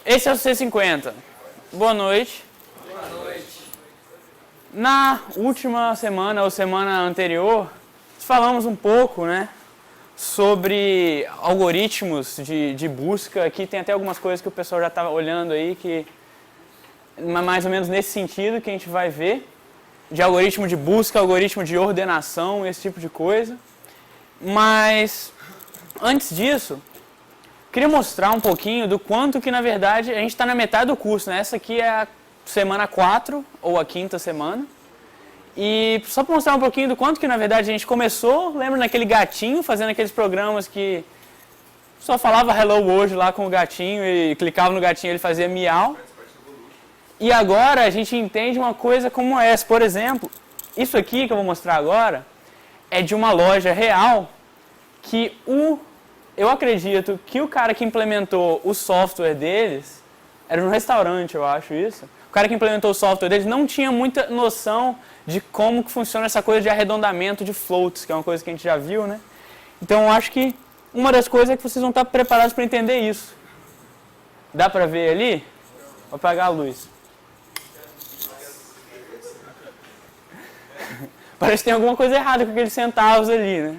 Esse é o C50. Boa noite. Boa noite. Na última semana ou semana anterior, falamos um pouco, né, sobre algoritmos de busca. Aqui tem até algumas coisas que o pessoal já está olhando aí, que mais ou menos nesse sentido que a gente vai ver, de algoritmo de busca, algoritmo de ordenação, esse tipo de coisa. Mas, antes disso, queria mostrar um pouquinho do quanto que, na verdade, a gente está na metade do curso, né? Essa aqui é a semana 4, ou a quinta semana. E só para mostrar um pouquinho do quanto que, na verdade, a gente começou, lembra naquele gatinho, fazendo aqueles programas que só falava hello hoje lá com o gatinho e clicava no gatinho e ele fazia miau. E agora a gente entende uma coisa como essa. Por exemplo, isso aqui que eu vou mostrar agora é de uma loja real que eu acredito que o cara que implementou o software deles, era um restaurante, eu acho isso. O cara que implementou o software deles não tinha muita noção de como que funciona essa coisa de arredondamento de floats, que é uma coisa que a gente já viu, né? Então eu acho que uma das coisas é que vocês vão estar preparados para entender isso. Dá para ver ali? Vou apagar a luz. Parece que tem alguma coisa errada com aqueles centavos ali, né?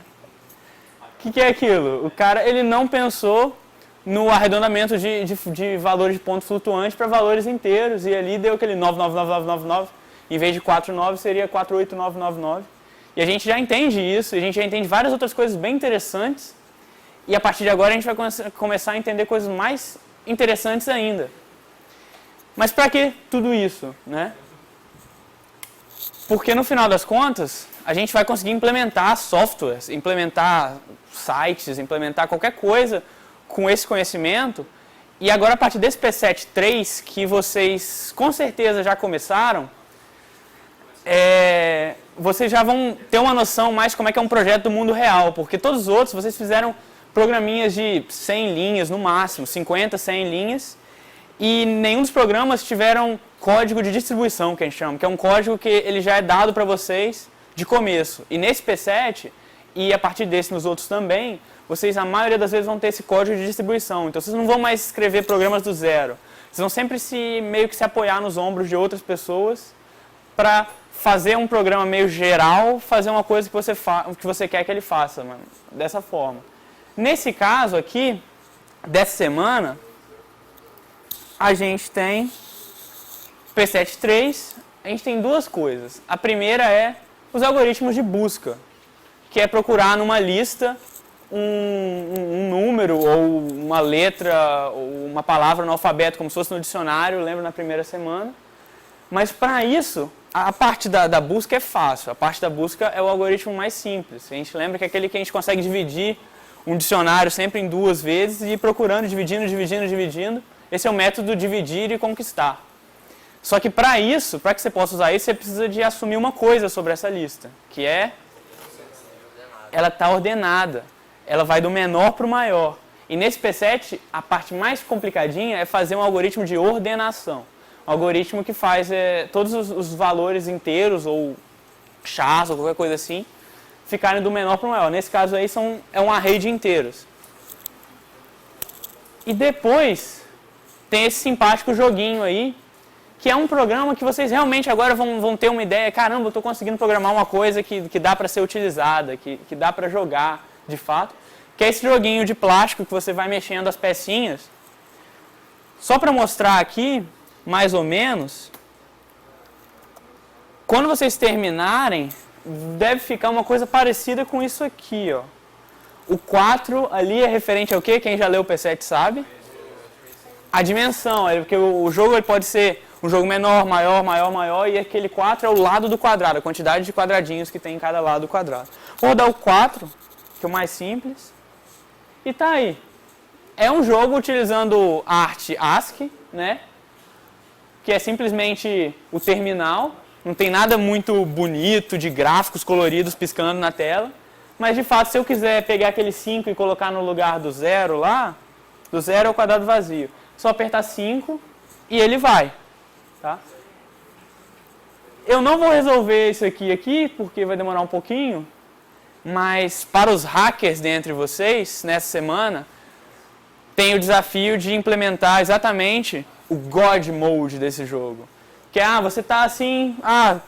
O que é aquilo? O cara ele não pensou no arredondamento de valores de ponto flutuante para valores inteiros, e ali deu aquele 999999, em vez de 49 seria 48999. E a gente já entende isso, a gente já entende várias outras coisas bem interessantes, e a partir de agora a gente vai começar a entender coisas mais interessantes ainda. Mas para que tudo isso, né? Porque no final das contas, a gente vai conseguir implementar softwares, implementar sites, implementar qualquer coisa com esse conhecimento. E agora, a partir desse P7.3, que vocês com certeza já começaram, vocês já vão ter uma noção mais como é que é um projeto do mundo real. Porque todos os outros, vocês fizeram programinhas de 100 linhas no máximo, 50, 100 linhas. E nenhum dos programas tiveram código de distribuição, que a gente chama, que é um código que ele já é dado para vocês de começo. E nesse P7, e a partir desse nos outros também, vocês, a maioria das vezes, vão ter esse código de distribuição. Então, vocês não vão mais escrever programas do zero. Vocês vão sempre meio que se apoiar nos ombros de outras pessoas para fazer um programa meio geral, fazer uma coisa que você quer que ele faça, mano, dessa forma. Nesse caso aqui, dessa semana, a gente tem P7.3, a gente tem duas coisas. A primeira é os algoritmos de busca, que é procurar numa lista um número ou uma letra ou uma palavra no alfabeto, como se fosse no dicionário, lembro na primeira semana. Mas para isso, a parte da busca é fácil. A parte da busca é o algoritmo mais simples. A gente lembra que é aquele que a gente consegue dividir um dicionário sempre em duas vezes e ir procurando, dividindo. Esse é o método dividir e conquistar. Só que para isso, para que você possa usar isso, você precisa de assumir uma coisa sobre essa lista, que é ela está ordenada. Ela vai do menor para o maior. E nesse P7, a parte mais complicadinha é fazer um algoritmo de ordenação. Um algoritmo que faz todos os valores inteiros, ou chars, ou qualquer coisa assim, ficarem do menor para o maior. Nesse caso aí é um array de inteiros. E depois tem esse simpático joguinho aí, que é um programa que vocês realmente agora vão ter uma ideia, caramba, eu estou conseguindo programar uma coisa que dá para ser utilizada, que dá para jogar de fato, que é esse joguinho de plástico que você vai mexendo as pecinhas. Só para mostrar aqui, mais ou menos, quando vocês terminarem, deve ficar uma coisa parecida com isso aqui, ó. O 4 ali é referente ao quê? Quem já leu o P7 sabe? A dimensão, porque o jogo ele pode ser um jogo menor, maior, e aquele 4 é o lado do quadrado, a quantidade de quadradinhos que tem em cada lado do quadrado. Vou rodar o 4, que é o mais simples, e tá aí. É um jogo utilizando arte ASCII, né? Que é simplesmente o terminal, não tem nada muito bonito de gráficos coloridos piscando na tela, mas de fato, se eu quiser pegar aquele 5 e colocar no lugar do 0 lá, do 0 é o quadrado vazio. Só apertar 5 e ele vai. Tá? Eu não vou resolver isso aqui, porque vai demorar um pouquinho, mas para os hackers dentre vocês, nessa semana, tem o desafio de implementar exatamente o God Mode desse jogo. Que é, você tá assim,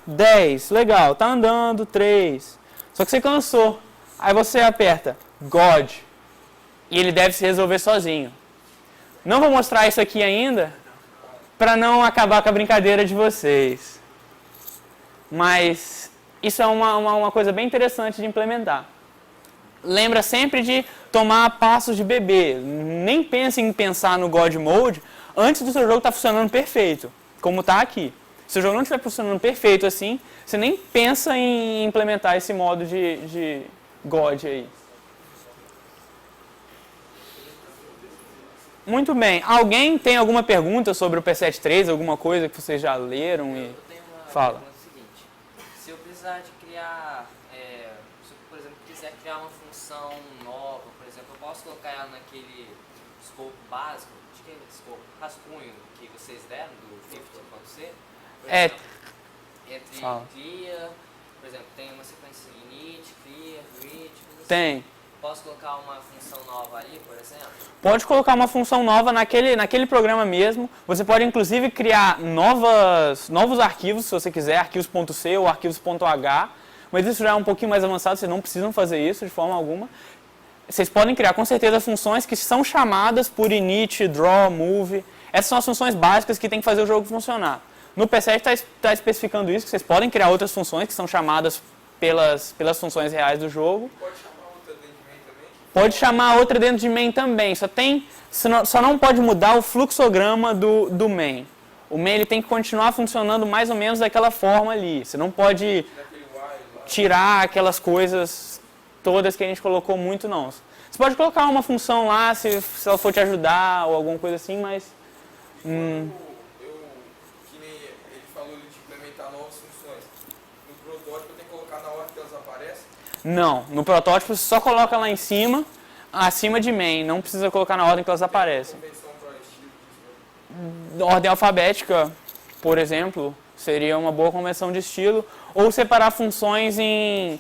10, legal, tá andando, 3. Só que você cansou. Aí você aperta God. E ele deve se resolver sozinho. Não vou mostrar isso aqui ainda, para não acabar com a brincadeira de vocês. Mas isso é uma coisa bem interessante de implementar. Lembra sempre de tomar passos de bebê. Nem pense em pensar no God Mode antes do seu jogo estar funcionando perfeito, como está aqui. Se o jogo não estiver funcionando perfeito assim, você nem pensa em implementar esse modo de God aí. Muito bem. Alguém tem alguma pergunta sobre o P7.3, alguma coisa que vocês já leram? Eu tenho uma Fala. pergunta seguinte. Se eu precisar de criar, se eu, por exemplo, quiser criar uma função nova, por exemplo, eu posso colocar ela naquele escopo básico, acho que é escopo, rascunho que vocês deram do 50.c? É. Entre Fala. clear, por exemplo, tem uma sequência init, clear, read, coisa assim. Tem. Posso colocar uma função nova ali, por exemplo? Pode colocar uma função nova naquele programa mesmo. Você pode, inclusive, criar novos arquivos, se você quiser, arquivos.c ou arquivos.h. Mas isso já é um pouquinho mais avançado, vocês não precisam fazer isso de forma alguma. Vocês podem criar, com certeza, funções que são chamadas por init, draw, move. Essas são as funções básicas que tem que fazer o jogo funcionar. No P7 está especificando isso, que vocês podem criar outras funções que são chamadas pelas funções reais do jogo. Pode chamar outra dentro de main também, só não pode mudar o fluxograma do main. O main ele tem que continuar funcionando mais ou menos daquela forma ali. Você não pode tirar aquelas coisas todas que a gente colocou muito, não. Você pode colocar uma função lá, se ela for te ajudar ou alguma coisa assim, mas... Que nem ele falou de implementar novas funções. No protótipo eu tenho que colocar na hora que elas aparecem? Não, no protótipo você só coloca lá em cima, acima de main, não precisa colocar na ordem que elas aparecem. Ordem alfabética, por exemplo, seria uma boa convenção de estilo, ou separar funções em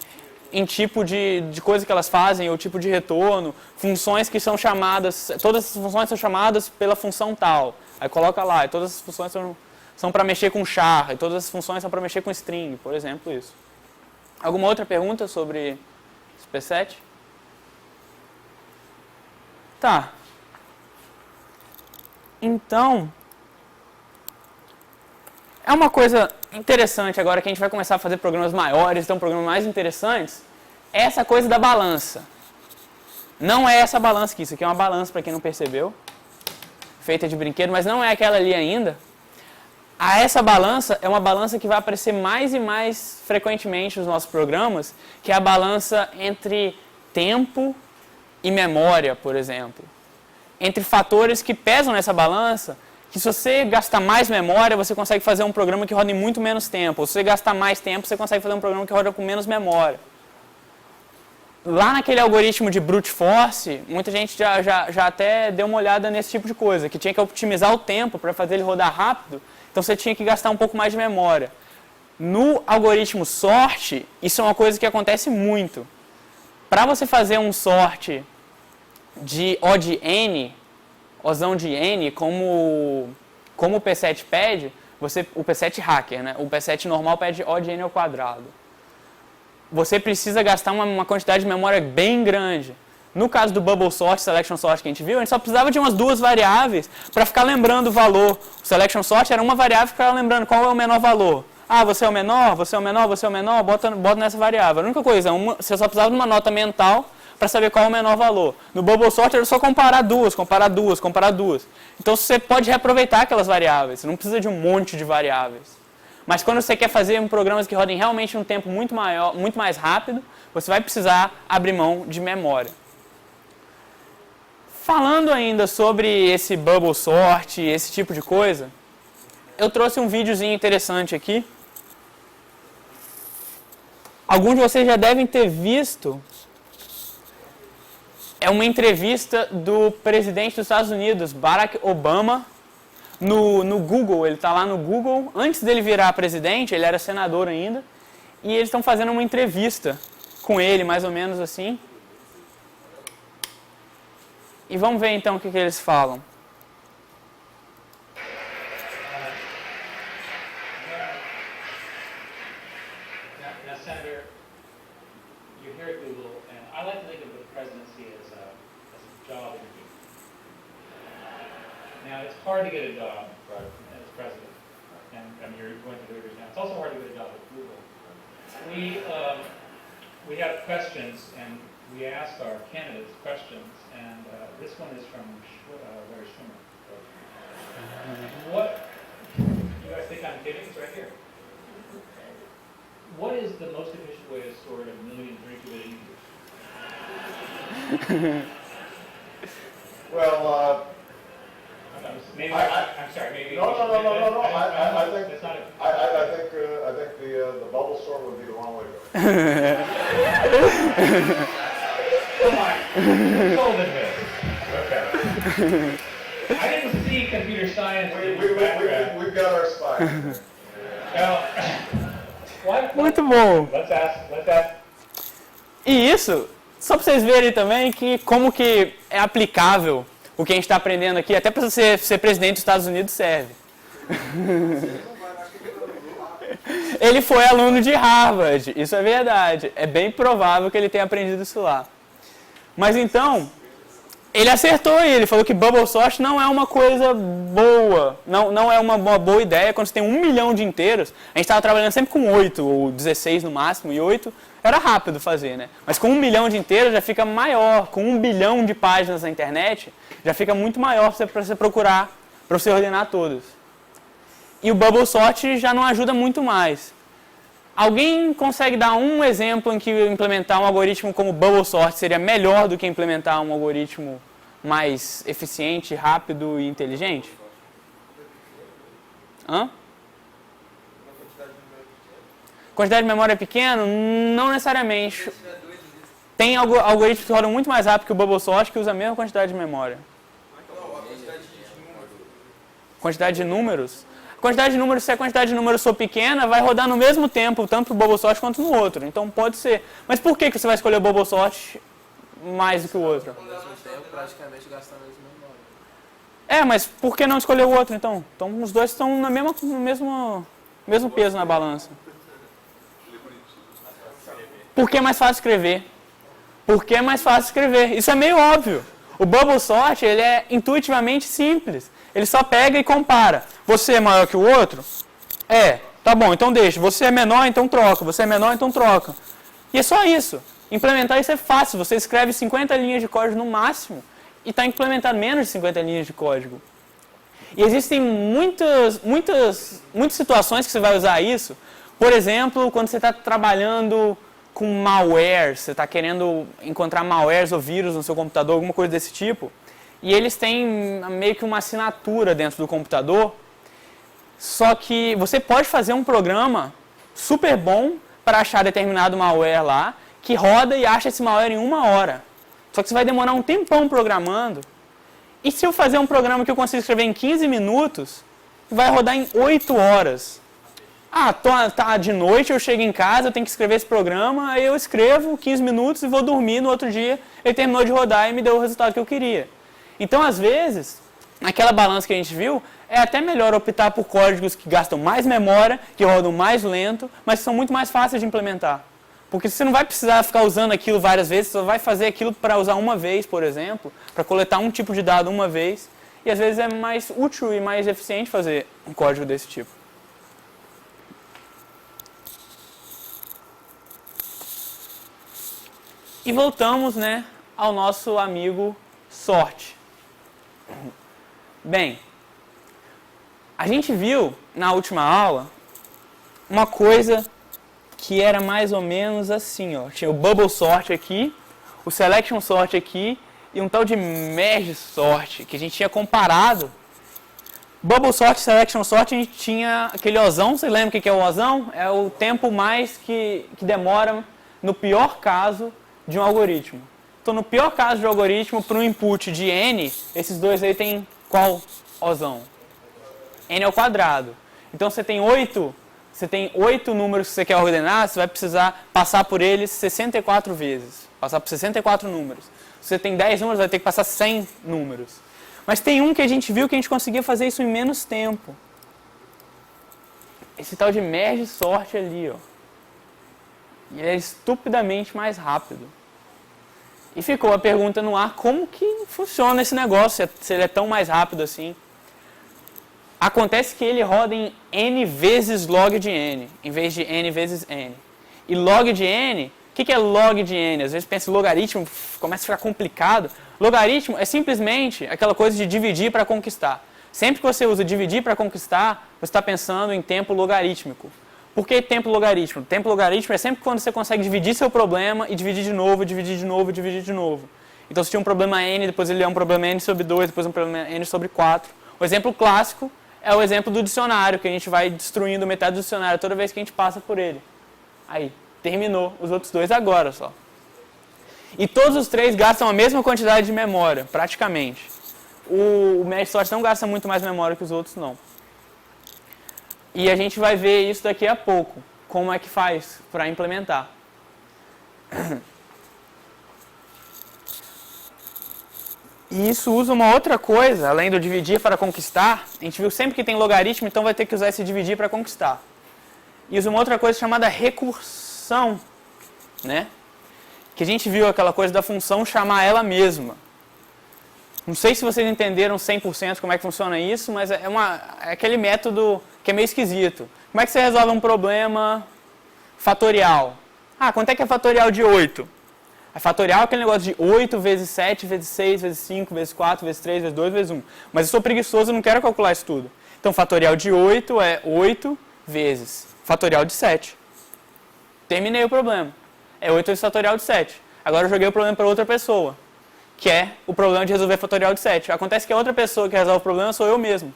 tipo de coisa que elas fazem, ou tipo de retorno, funções que são chamadas, todas as funções são chamadas pela função tal, aí coloca lá, e todas as funções são para mexer com char, e todas as funções são para mexer com string, por exemplo, isso. Alguma outra pergunta sobre esse P7? Tá. Então, é uma coisa interessante agora que a gente vai começar a fazer programas maiores, então programas mais interessantes, é essa coisa da balança. Não é essa balança aqui, isso aqui é uma balança para quem não percebeu, feita de brinquedo, mas não é aquela ali ainda. Essa balança é uma balança que vai aparecer mais e mais frequentemente nos nossos programas, que é a balança entre tempo e memória, por exemplo. Entre fatores que pesam nessa balança, que se você gastar mais memória, você consegue fazer um programa que roda em muito menos tempo. Ou se você gastar mais tempo, você consegue fazer um programa que roda com menos memória. Lá naquele algoritmo de brute force, muita gente já até deu uma olhada nesse tipo de coisa, que tinha que otimizar o tempo para fazer ele rodar rápido, então você tinha que gastar um pouco mais de memória. No algoritmo sort, isso é uma coisa que acontece muito. Para você fazer um sort de O de n, Ozão de n, como o P7 pede, o P7 hacker, né? O P7 normal pede O de n ao quadrado. Você precisa gastar uma quantidade de memória bem grande. No caso do Bubble Sort, Selection Sort que a gente viu, a gente só precisava de umas duas variáveis para ficar lembrando o valor. O Selection Sort era uma variável que ficava lembrando qual é o menor valor. Você é o menor, você é o menor, você é o menor, bota nessa variável. A única coisa, você só precisava de uma nota mental para saber qual é o menor valor. No Bubble Sort era só comparar duas. Então você pode reaproveitar aquelas variáveis, você não precisa de um monte de variáveis. Mas quando você quer fazer programas que rodem realmente num tempo muito maior, muito mais rápido, você vai precisar abrir mão de memória. Falando ainda sobre esse Bubble Sort, esse tipo de coisa, eu trouxe um videozinho interessante aqui. Alguns de vocês já devem ter visto. É uma entrevista do presidente dos Estados Unidos, Barack Obama, no Google. Ele está lá no Google. Antes dele virar presidente, ele era senador ainda. E eles estão fazendo uma entrevista com ele, mais ou menos assim. E vamos ver então o que eles falam. Now, Senator, you're here at Google, and I like to think of the presidency as a job interview. Now, it's hard to get a job as president, and I mean, you're going through it now. It's also hard to get a job at Google. We have questions, and we ask our candidates questions, and this one is from Larry Schumer. What, you guys think I'm kidding? It's right here. What is the most efficient way to store a million 32-bit integers? Well, Maybe I'm sorry. Maybe no. I think that's not I think the bubble storm would be the wrong way to go. Come on, sold it with. Okay. I didn't see computer science. We've got our spy. Muito bom. Let's ask. E isso, só para vocês verem também que como que é aplicável o que a gente está aprendendo aqui, até para você ser presidente dos Estados Unidos serve. Ele foi aluno de Harvard, isso é verdade. É bem provável que ele tenha aprendido isso lá. Mas então, ele acertou e ele falou que bubble sort não é uma coisa boa, não é uma boa ideia quando você tem 1 milhão de inteiros. A gente estava trabalhando sempre com 8 ou 16 no máximo, e 8 era rápido fazer, né? Mas com 1 milhão de inteiros já fica maior, com 1 bilhão de páginas na internet, já fica muito maior para você procurar, para você ordenar todos. E o bubble sort já não ajuda muito mais. Alguém consegue dar um exemplo em que implementar um algoritmo como bubble sort seria melhor do que implementar um algoritmo mais eficiente, rápido e inteligente? Hã? Quantidade de memória pequena? Não necessariamente. Tem algoritmos que rodam muito mais rápido que o bubble sort que usa a mesma quantidade de memória. Quantidade de números? Quantidade de números, se a quantidade de números for pequena, vai rodar no mesmo tempo, tanto no bubble sort quanto no outro. Então pode ser. Mas por que você vai escolher o bubble sort mais do que o outro? Praticamente gastando a mesma memória. É, mas por que não escolher o outro então? Então os dois estão no mesmo peso na balança. Por que é mais fácil escrever? Por que é mais fácil escrever? Isso é meio óbvio. O bubble sort, ele é intuitivamente simples. Ele só pega e compara. Você é maior que o outro? É. Tá bom, então deixa. Você é menor, então troca. Você é menor, então troca. E é só isso. Implementar isso é fácil. Você escreve 50 linhas de código no máximo e está implementando menos de 50 linhas de código. E existem muitas situações que você vai usar isso. Por exemplo, quando você está trabalhando com malware, você está querendo encontrar malwares ou vírus no seu computador, alguma coisa desse tipo, e eles têm meio que uma assinatura dentro do computador, só que você pode fazer um programa super bom para achar determinado malware lá, que roda e acha esse malware em 1 hora. Só que você vai demorar um tempão programando, e se eu fazer um programa que eu consigo escrever em 15 minutos, vai rodar em 8 horas. Tá de noite, eu chego em casa, eu tenho que escrever esse programa, aí eu escrevo 15 minutos e vou dormir, no outro dia ele terminou de rodar e me deu o resultado que eu queria. Então, às vezes, naquela balança que a gente viu, é até melhor optar por códigos que gastam mais memória, que rodam mais lento, mas que são muito mais fáceis de implementar. Porque você não vai precisar ficar usando aquilo várias vezes, você só vai fazer aquilo para usar uma vez, por exemplo, para coletar um tipo de dado uma vez, e às vezes é mais útil e mais eficiente fazer um código desse tipo. E voltamos, né, ao nosso amigo Sort. Bem, a gente viu na última aula uma coisa que era mais ou menos assim, ó. Tinha o Bubble Sort aqui, o Selection Sort aqui e um tal de Merge Sort, que a gente tinha comparado. Bubble Sort e Selection Sort, a gente tinha aquele ozão, você lembra o que é o ozão? É o tempo mais que demora, no pior caso, de um algoritmo. Então, no pior caso de um algoritmo, para um input de n, esses dois aí tem qual ozão? N ao quadrado. Então, você tem 8 números que você quer ordenar, você vai precisar passar por eles 64 vezes. Passar por 64 números. Se você tem 10 números, vai ter que passar 100 números. Mas tem um que a gente viu que a gente conseguia fazer isso em menos tempo. Esse tal de merge sort ali, ó. E ele é estupidamente mais rápido. E ficou a pergunta no ar, como que funciona esse negócio, se ele é tão mais rápido assim? Acontece que ele roda em n vezes log de n, em vez de n vezes n. E log de n, o que é log de n? Às vezes pensa em logaritmo, começa a ficar complicado. Logaritmo é simplesmente aquela coisa de dividir para conquistar. Sempre que você usa dividir para conquistar, você está pensando em tempo logarítmico. Por que tempo logarítmico? Tempo logarítmico é sempre quando você consegue dividir seu problema e dividir de novo, dividir de novo, dividir de novo. Então, se tinha um problema n, depois ele é um problema n sobre 2, depois um problema n sobre 4. O exemplo clássico é o exemplo do dicionário, que a gente vai destruindo metade do dicionário toda vez que a gente passa por ele. Aí, terminou os outros dois agora só. E todos os três gastam a mesma quantidade de memória, praticamente. O merge sort não gasta muito mais memória que os outros, não. E a gente vai ver isso daqui a pouco, como é que faz para implementar. E isso usa uma outra coisa, além do dividir para conquistar. A gente viu sempre que tem logaritmo, então vai ter que usar esse dividir para conquistar. E usa uma outra coisa chamada recursão, né? Que a gente viu aquela coisa da função chamar ela mesma. Não sei se vocês entenderam 100% como é que funciona isso, mas é aquele método que é meio esquisito. Como é que você resolve um problema fatorial? Ah, quanto é que é fatorial de 8? A fatorial é aquele negócio de 8 vezes 7, vezes 6, vezes 5, vezes 4, vezes 3, vezes 2, vezes 1. Mas eu sou preguiçoso e não quero calcular isso tudo. Então, fatorial de 8 é 8 vezes fatorial de 7. Terminei o problema. É 8 vezes fatorial de 7. Agora eu joguei o problema para outra pessoa, que é o problema de resolver fatorial de 7. Acontece que a outra pessoa que resolve o problema sou eu mesmo.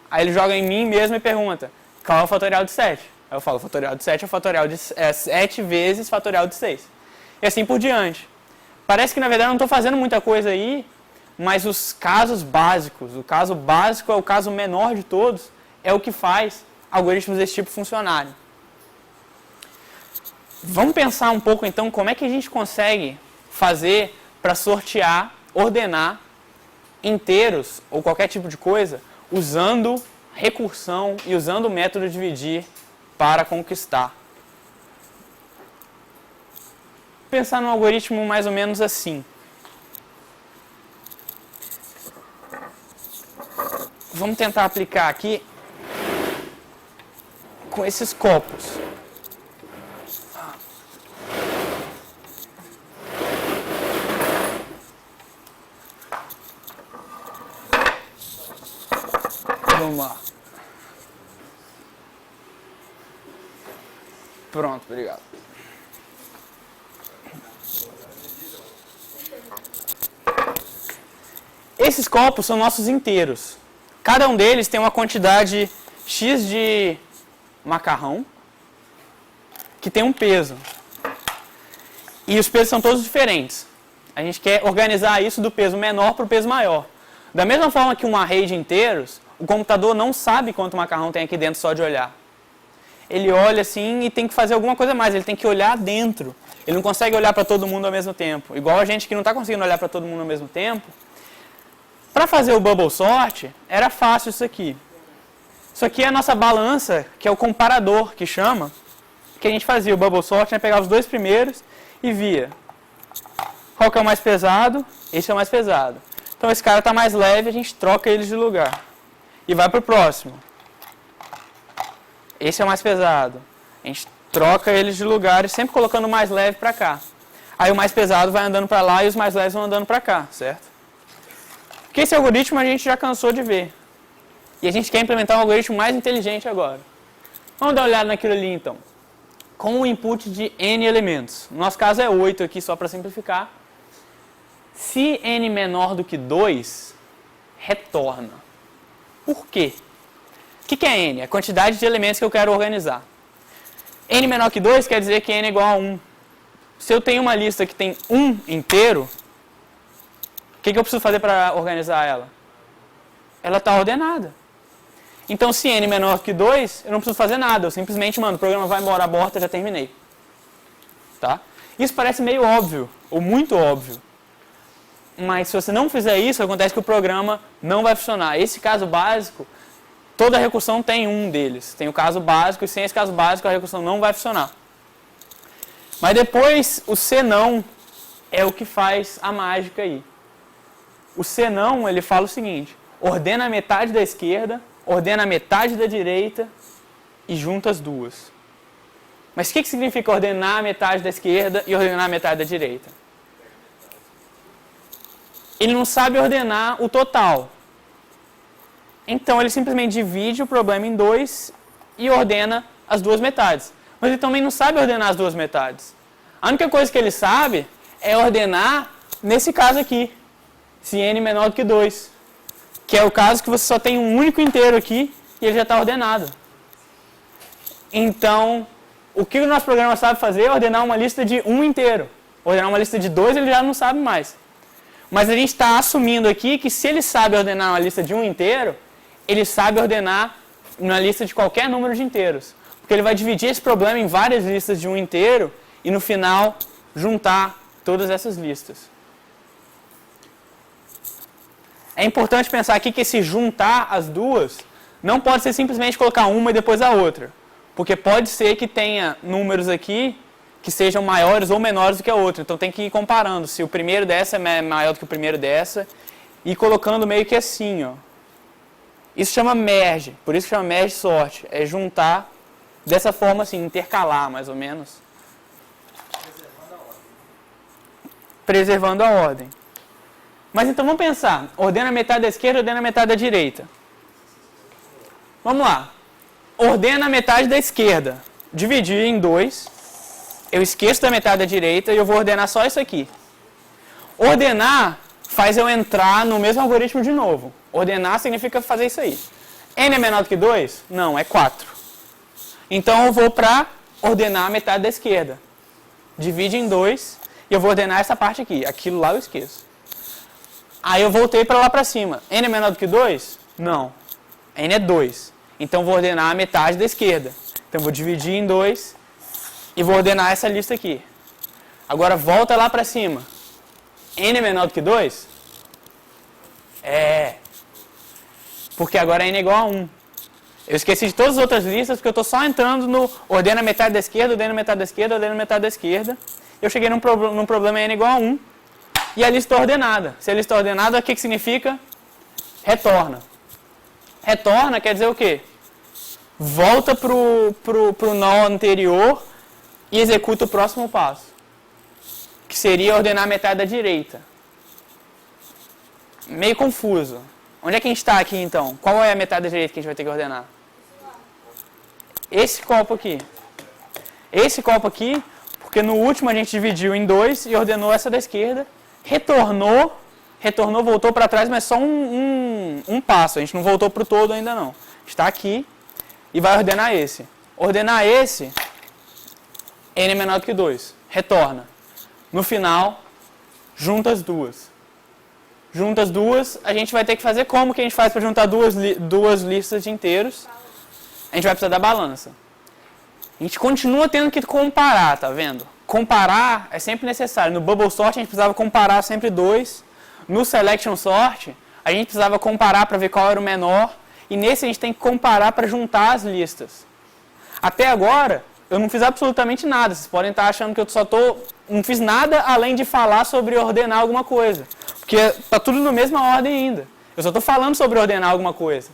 Aí ele joga em mim mesmo e pergunta, qual é o fatorial de 7? Aí eu falo, fatorial de 7 é o fatorial de 7 vezes fatorial de 6. E assim por diante. Parece que na verdade eu não estou fazendo muita coisa aí, mas os casos básicos, o caso básico é o caso menor de todos, é o que faz algoritmos desse tipo funcionarem. Vamos pensar um pouco então como é que a gente consegue fazer para sortear, ordenar inteiros ou qualquer tipo de coisa usando recursão e usando o método dividir para conquistar. Pensar num algoritmo mais ou menos assim. Vamos tentar aplicar aqui com esses copos. Vamos lá. Pronto, obrigado. Esses copos são nossos inteiros. Cada um deles tem uma quantidade X de macarrão que tem um peso. E os pesos são todos diferentes. A gente quer organizar isso do peso menor para o peso maior. Da mesma forma que um array de inteiros, o computador não sabe quanto macarrão tem aqui dentro só de olhar. Ele olha assim e tem que fazer alguma coisa mais, ele tem que olhar dentro. Ele não consegue olhar para todo mundo ao mesmo tempo. Igual a gente que não está conseguindo olhar para todo mundo ao mesmo tempo. Para fazer o bubble sort, era fácil isso aqui. Isso aqui é a nossa balança, que é o comparador, que chama. Que a gente fazia o bubble sort, né? Pegava os dois primeiros e via qual que é o mais pesado, esse é o mais pesado. Então esse cara está mais leve, a gente troca eles de lugar. E vai para o próximo. Esse é o mais pesado. A gente troca eles de lugar e sempre colocando o mais leve para cá. Aí o mais pesado vai andando para lá e os mais leves vão andando para cá, certo? Porque esse algoritmo a gente já cansou de ver. E a gente quer implementar um algoritmo mais inteligente agora. Vamos dar uma olhada naquilo ali então. Com um input de n elementos. No nosso caso é 8 aqui, só para simplificar. Se n menor do que 2, retorna. Por quê? O que é n? A quantidade de elementos que eu quero organizar. N menor que 2 quer dizer que n é igual a 1. Se eu tenho uma lista que tem 1 inteiro, o que eu preciso fazer para organizar ela? Ela está ordenada. Então, se n menor que 2, eu não preciso fazer nada. Eu simplesmente mando, o programa vai embora, aborta, já terminei. Tá? Isso parece meio óbvio, ou muito óbvio. Mas se você não fizer isso, acontece que o programa não vai funcionar. Esse caso básico, toda recursão tem um deles. Tem o caso básico e sem esse caso básico a recursão não vai funcionar. Mas depois o senão é o que faz a mágica aí. O senão, ele fala o seguinte: ordena a metade da esquerda, ordena a metade da direita e junta as duas. Mas o que significa ordenar a metade da esquerda e ordenar a metade da direita? Ele não sabe ordenar o total. Então ele simplesmente divide o problema em dois e ordena as duas metades. Mas ele também não sabe ordenar as duas metades. A única coisa que ele sabe é ordenar nesse caso aqui, se n menor do que 2. Que é o caso que você só tem um único inteiro aqui e ele já está ordenado. Então, o que o nosso programa sabe fazer é ordenar uma lista de um inteiro. Ordenar uma lista de 2 ele já não sabe mais. Mas a gente está assumindo aqui que se ele sabe ordenar uma lista de um inteiro, ele sabe ordenar uma lista de qualquer número de inteiros. Porque ele vai dividir esse problema em várias listas de um inteiro e no final juntar todas essas listas. É importante pensar aqui que esse juntar as duas não pode ser simplesmente colocar uma e depois a outra. Porque pode ser que tenha números aqui que sejam maiores ou menores do que a outra. Então tem que ir comparando se o primeiro dessa é maior do que o primeiro dessa e colocando meio que assim, ó. Isso chama merge, por isso que chama merge sort. É juntar dessa forma assim, intercalar mais ou menos. Preservando a ordem. Mas então vamos pensar, ordena a metade da esquerda, ordena a metade da direita. Vamos lá. Ordena a metade da esquerda. Dividir em 2. Eu esqueço da metade da direita e eu vou ordenar só isso aqui. Ordenar faz eu entrar no mesmo algoritmo de novo. Ordenar significa fazer isso aí. N é menor do que 2? Não, é 4. Então eu vou para ordenar a metade da esquerda. Divide em 2 e eu vou ordenar essa parte aqui. Aquilo lá eu esqueço. Aí eu voltei para lá para cima. N é menor do que 2? Não. N é 2. Então eu vou ordenar a metade da esquerda. Então eu vou dividir em 2 e vou ordenar essa lista aqui. Agora volta lá para cima. N é menor do que 2? É. Porque agora N é igual a 1. Eu esqueci de todas as outras listas porque eu estou só entrando no ordena a metade da esquerda, ordena a metade da esquerda, ordena a metade da esquerda. Eu cheguei num problema N igual a 1. E a lista é ordenada. Se a lista é ordenada, o que significa? Retorna. Retorna quer dizer o quê? Volta pro nó anterior e executa o próximo passo. Que seria ordenar a metade da direita. Meio confuso. Onde é que a gente está aqui então? Qual é a metade da direita que a gente vai ter que ordenar? Esse copo aqui. Esse copo aqui, porque no último a gente dividiu em 2 e ordenou essa da esquerda. Retornou, voltou para trás, mas só um passo. A gente não voltou para o todo ainda não. Está aqui e vai ordenar esse. Ordenar esse, N é menor do que 2. Retorna. No final, junta as duas. Junta as duas, a gente vai ter que fazer como que a gente faz para juntar duas listas de inteiros? A gente vai precisar da balança. A gente continua tendo que comparar, tá vendo? Comparar é sempre necessário. No Bubble Sort a gente precisava comparar sempre 2. No Selection Sort a gente precisava comparar para ver qual era o menor. E nesse a gente tem que comparar para juntar as listas. Até agora eu não fiz absolutamente nada. Vocês podem estar achando que eu não fiz nada além de falar sobre ordenar alguma coisa. Porque está tudo na mesma ordem ainda. Eu só estou falando sobre ordenar alguma coisa.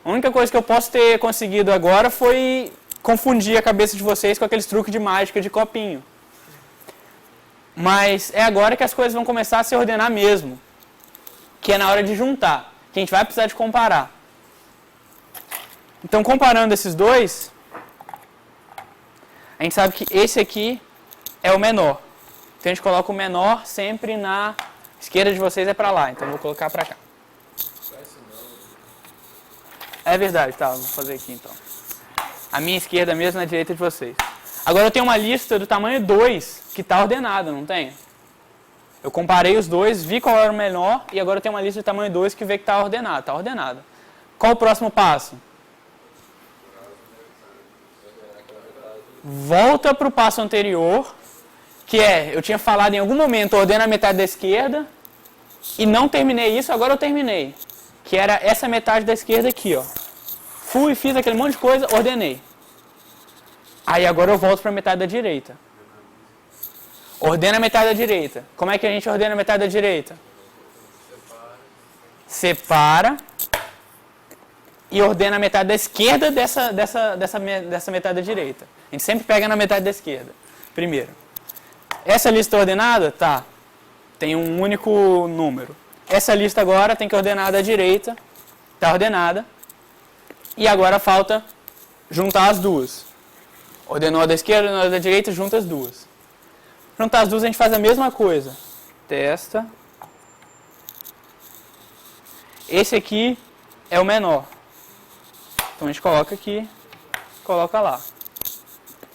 A única coisa que eu posso ter conseguido agora foi confundir a cabeça de vocês com aqueles truques de mágica de copinho. Mas é agora que as coisas vão começar a se ordenar mesmo. Que é na hora de juntar. Que a gente vai precisar de comparar. Então, comparando esses dois, a gente sabe que esse aqui é o menor. Então, a gente coloca o menor sempre na esquerda de vocês é para lá. Então, eu vou colocar para cá. É verdade, tá. Vou fazer aqui, então. A minha esquerda mesmo na direita de vocês. Agora, eu tenho uma lista do tamanho 2 que está ordenada, não tem? Eu comparei os dois, vi qual era o menor e agora eu tenho uma lista de tamanho 2 que vê que está ordenada. Está ordenada. Qual o próximo passo? Volta para o passo anterior, que é, eu tinha falado em algum momento, ordena a metade da esquerda, e não terminei isso, agora eu terminei. Que era essa metade da esquerda aqui, ó. Fui, fiz aquele monte de coisa, ordenei. Aí agora eu volto para a metade da direita. Ordena a metade da direita. Como é que a gente ordena a metade da direita? Separa. E ordena a metade da esquerda dessa metade da direita. A gente sempre pega na metade da esquerda. Primeiro. Essa lista ordenada? Tá. Tem um único número. Essa lista agora tem que ordenar da direita. Tá ordenada. E agora falta juntar as duas. Ordenou a da esquerda, ordenou a da direita, junta as duas. Juntar as duas a gente faz a mesma coisa. Testa. Esse aqui é o menor. Então a gente coloca aqui, coloca lá.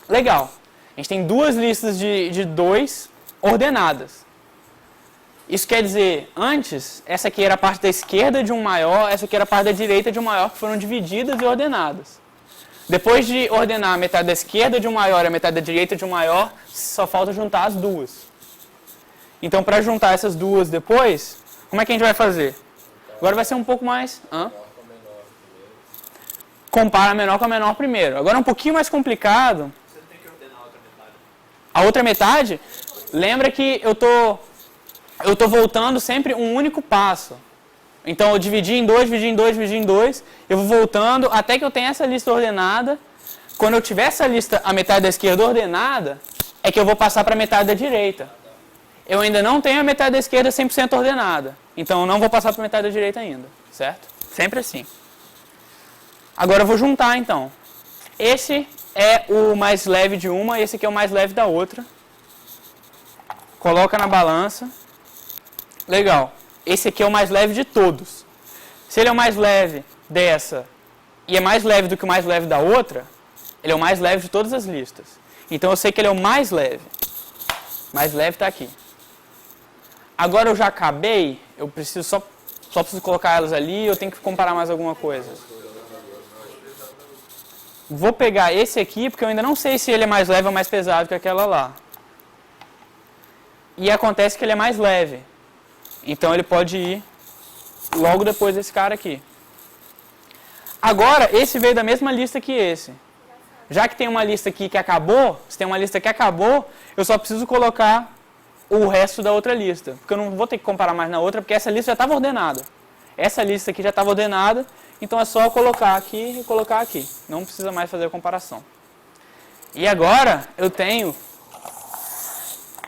Legal. A gente tem duas listas de 2 ordenadas. Isso quer dizer, antes, essa aqui era a parte da esquerda de um maior, essa aqui era a parte da direita de um maior, que foram divididas e ordenadas. Depois de ordenar a metade da esquerda de um maior e a metade da direita de um maior, só falta juntar as duas. Então, para juntar essas duas depois, como é que a gente vai fazer? Agora vai ser um pouco mais... Compara a menor com a menor primeiro. Agora é um pouquinho mais complicado. Você tem que ordenar a outra metade. A outra metade, lembra que eu tô voltando sempre um único passo. Então eu dividi em 2, dividi em 2, dividi em 2. Eu vou voltando até que eu tenha essa lista ordenada. Quando eu tiver essa lista, a metade da esquerda ordenada, é que eu vou passar para a metade da direita. Eu ainda não tenho a metade da esquerda 100% ordenada. Então eu não vou passar para a metade da direita ainda. Certo? Sempre assim. Agora eu vou juntar então. Esse é o mais leve de uma, esse aqui é o mais leve da outra. Coloca na balança. Legal. Esse aqui é o mais leve de todos. Se ele é o mais leve dessa e é mais leve do que o mais leve da outra, ele é o mais leve de todas as listas. Então eu sei que ele é o mais leve. Mais leve está aqui. Agora eu já acabei, eu preciso só preciso colocar elas ali, eu tenho que comparar mais alguma coisa. Vou pegar esse aqui, porque eu ainda não sei se ele é mais leve ou mais pesado que aquela lá. E acontece que ele é mais leve. Então ele pode ir logo depois desse cara aqui. Agora, esse veio da mesma lista que esse. Já que tem uma lista aqui que acabou, se tem uma lista que acabou, eu só preciso colocar o resto da outra lista. Porque eu não vou ter que comparar mais na outra, porque essa lista já estava ordenada. Essa lista aqui já estava ordenada, então é só colocar aqui e colocar aqui. Não precisa mais fazer a comparação. E agora eu tenho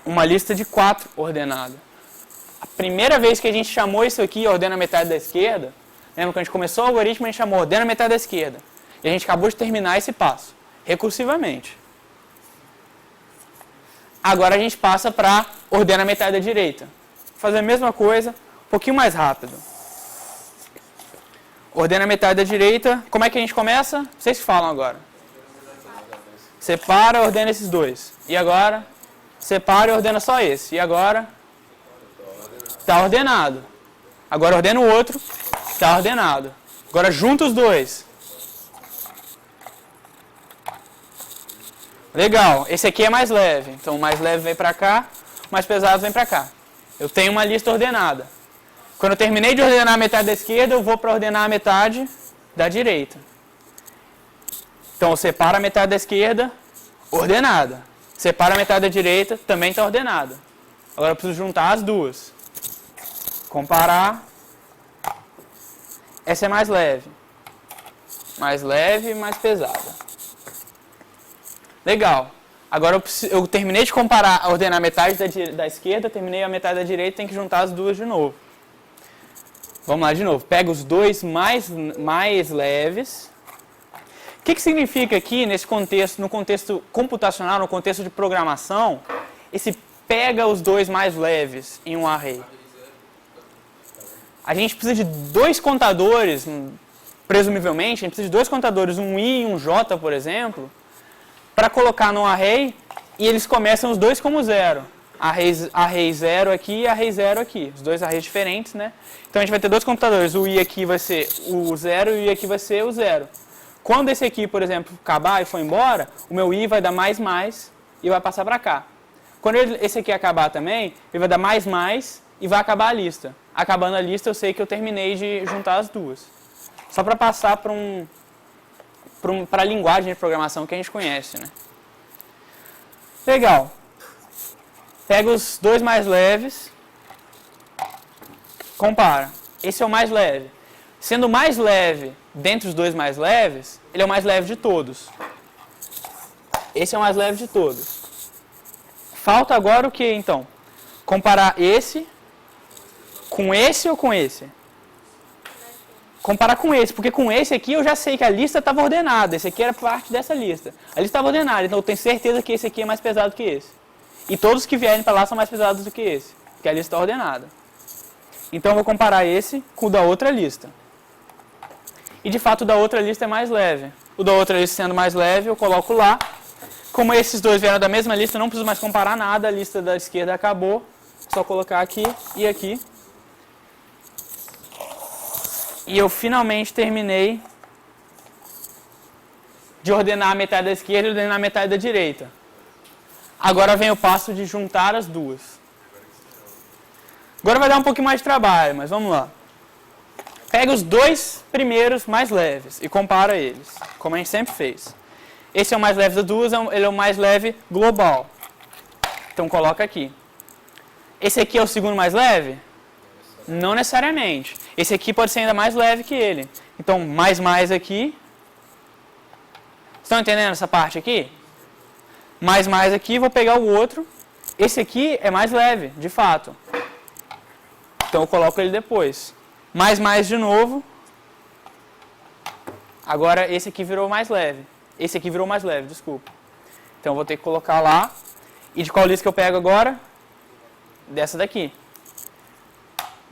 uma lista de 4 ordenada. A primeira vez que a gente chamou isso aqui, ordena a metade da esquerda, lembra que a gente começou o algoritmo, a gente chamou ordena a metade da esquerda. E a gente acabou de terminar esse passo, recursivamente. Agora a gente passa para ordena a metade da direita. Vou fazer a mesma coisa, um pouquinho mais rápido. Ordena a metade da direita. Como é que a gente começa? Vocês falam agora. Separa, ordena esses dois. E agora? Separa e ordena só esse. E agora? Está ordenado. Agora ordena o outro. Está ordenado. Agora junta os dois. Legal. Esse aqui é mais leve. Então o mais leve vem para cá, o mais pesado vem para cá. Eu tenho uma lista ordenada. Quando eu terminei de ordenar a metade da esquerda, eu vou para ordenar a metade da direita. Então eu separo a metade da esquerda, ordenada. Separo a metade da direita, também está ordenada. Agora eu preciso juntar as duas. Comparar. Essa é mais leve. Mais leve e mais pesada. Legal. Agora eu terminei de comparar, ordenar a metade da esquerda, terminei a metade da direita, tem que juntar as duas de novo. Vamos lá de novo. Pega os dois mais leves. O que significa aqui, nesse contexto, no contexto computacional, no contexto de programação, esse pega os dois mais leves em um array? A gente precisa de 2 contadores, presumivelmente, a gente precisa de 2 contadores, um i e um j, por exemplo, para colocar no array, e eles começam os dois como 0. Array 0 aqui e array 0 aqui. Os dois arrays diferentes, né? Então a gente vai ter 2 computadores. O i aqui vai ser o 0 e o i aqui vai ser o 0. Quando esse aqui, por exemplo, acabar e for embora, o meu i vai dar mais e vai passar para cá. Quando esse aqui acabar também, ele vai dar mais e vai acabar a lista. Acabando a lista, eu sei que eu terminei de juntar as duas. Só para passar para a linguagem de programação que a gente conhece, né? Legal. Pega os dois mais leves, compara. Esse é o mais leve. Sendo o mais leve dentre os dois mais leves, ele é o mais leve de todos. Esse é o mais leve de todos. Falta agora o que, então? Comparar esse com esse ou com esse? Comparar com esse, porque com esse aqui eu já sei que a lista estava ordenada. Esse aqui era parte dessa lista. A lista estava ordenada, então eu tenho certeza que esse aqui é mais pesado que esse. E todos que vierem para lá são mais pesados do que esse, porque a lista está ordenada. Então eu vou comparar esse com o da outra lista. E de fato o da outra lista é mais leve. O da outra lista sendo mais leve, eu coloco lá. Como esses dois vieram da mesma lista, eu não preciso mais comparar nada. A lista da esquerda acabou. Só colocar aqui e aqui. E eu finalmente terminei de ordenar a metade da esquerda e ordenar a metade da direita. Agora vem o passo de juntar as duas. Agora vai dar um pouquinho mais de trabalho, mas vamos lá. Pega os dois primeiros mais leves e compara eles, como a gente sempre fez. Esse é o mais leve das duas, ele é o mais leve global. Então coloca aqui. Esse aqui é o segundo mais leve? Não necessariamente. Esse aqui pode ser ainda mais leve que ele. Então, mais aqui. Estão entendendo essa parte aqui? Mais aqui, vou pegar o outro. Esse aqui é mais leve, de fato. Então eu coloco ele depois. Mais de novo. Agora esse aqui virou mais leve. Esse aqui virou mais leve, desculpa. Então eu vou ter que colocar lá. E de qual lista que eu pego agora? Dessa daqui.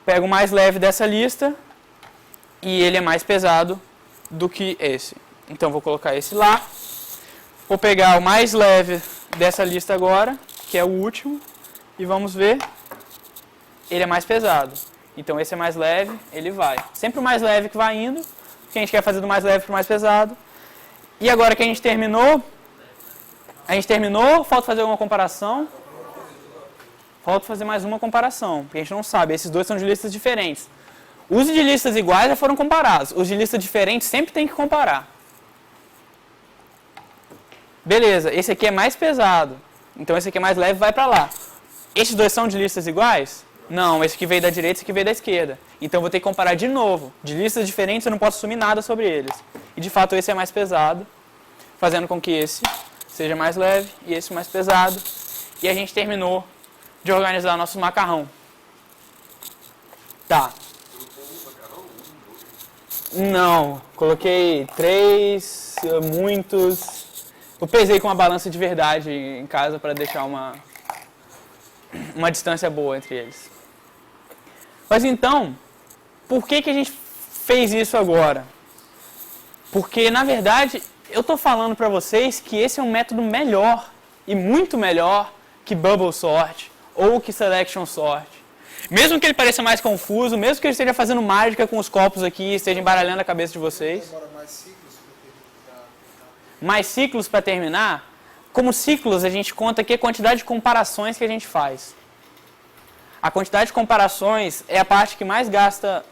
Pego o mais leve dessa lista. E ele é mais pesado do que esse. Então vou colocar esse lá. Vou pegar o mais leve dessa lista agora, que é o último. E vamos ver. Ele é mais pesado. Então esse é mais leve, ele vai. Sempre o mais leve que vai indo. Porque a gente quer fazer do mais leve para o mais pesado. E agora que a gente terminou, falta fazer uma comparação. Falta fazer mais uma comparação, porque a gente não sabe. Esses dois são de listas diferentes. Os de listas iguais já foram comparados. Os de listas diferentes sempre tem que comparar. Beleza, esse aqui é mais pesado. Então esse aqui é mais leve, vai para lá. Esses dois são de listas iguais? Não, esse aqui veio da direita, esse aqui veio da esquerda. Então eu vou ter que comparar de novo. De listas diferentes eu não posso assumir nada sobre eles. E de fato esse é mais pesado, fazendo com que esse seja mais leve e esse mais pesado. E a gente terminou de organizar nosso macarrão. Tá. Não, coloquei 3, muitos. Eu pesei com uma balança de verdade em casa para deixar uma distância boa entre eles. Mas então, por que a gente fez isso agora? Porque, na verdade, eu estou falando para vocês que esse é um método melhor e muito melhor que Bubble Sort ou que Selection Sort. Mesmo que ele pareça mais confuso, mesmo que ele esteja fazendo mágica com os copos aqui, esteja embaralhando a cabeça de vocês. Demora mais ciclos para terminar. Mais ciclos para terminar? Como ciclos, a gente conta aqui a quantidade de comparações que a gente faz. A quantidade de comparações é a parte que mais gasta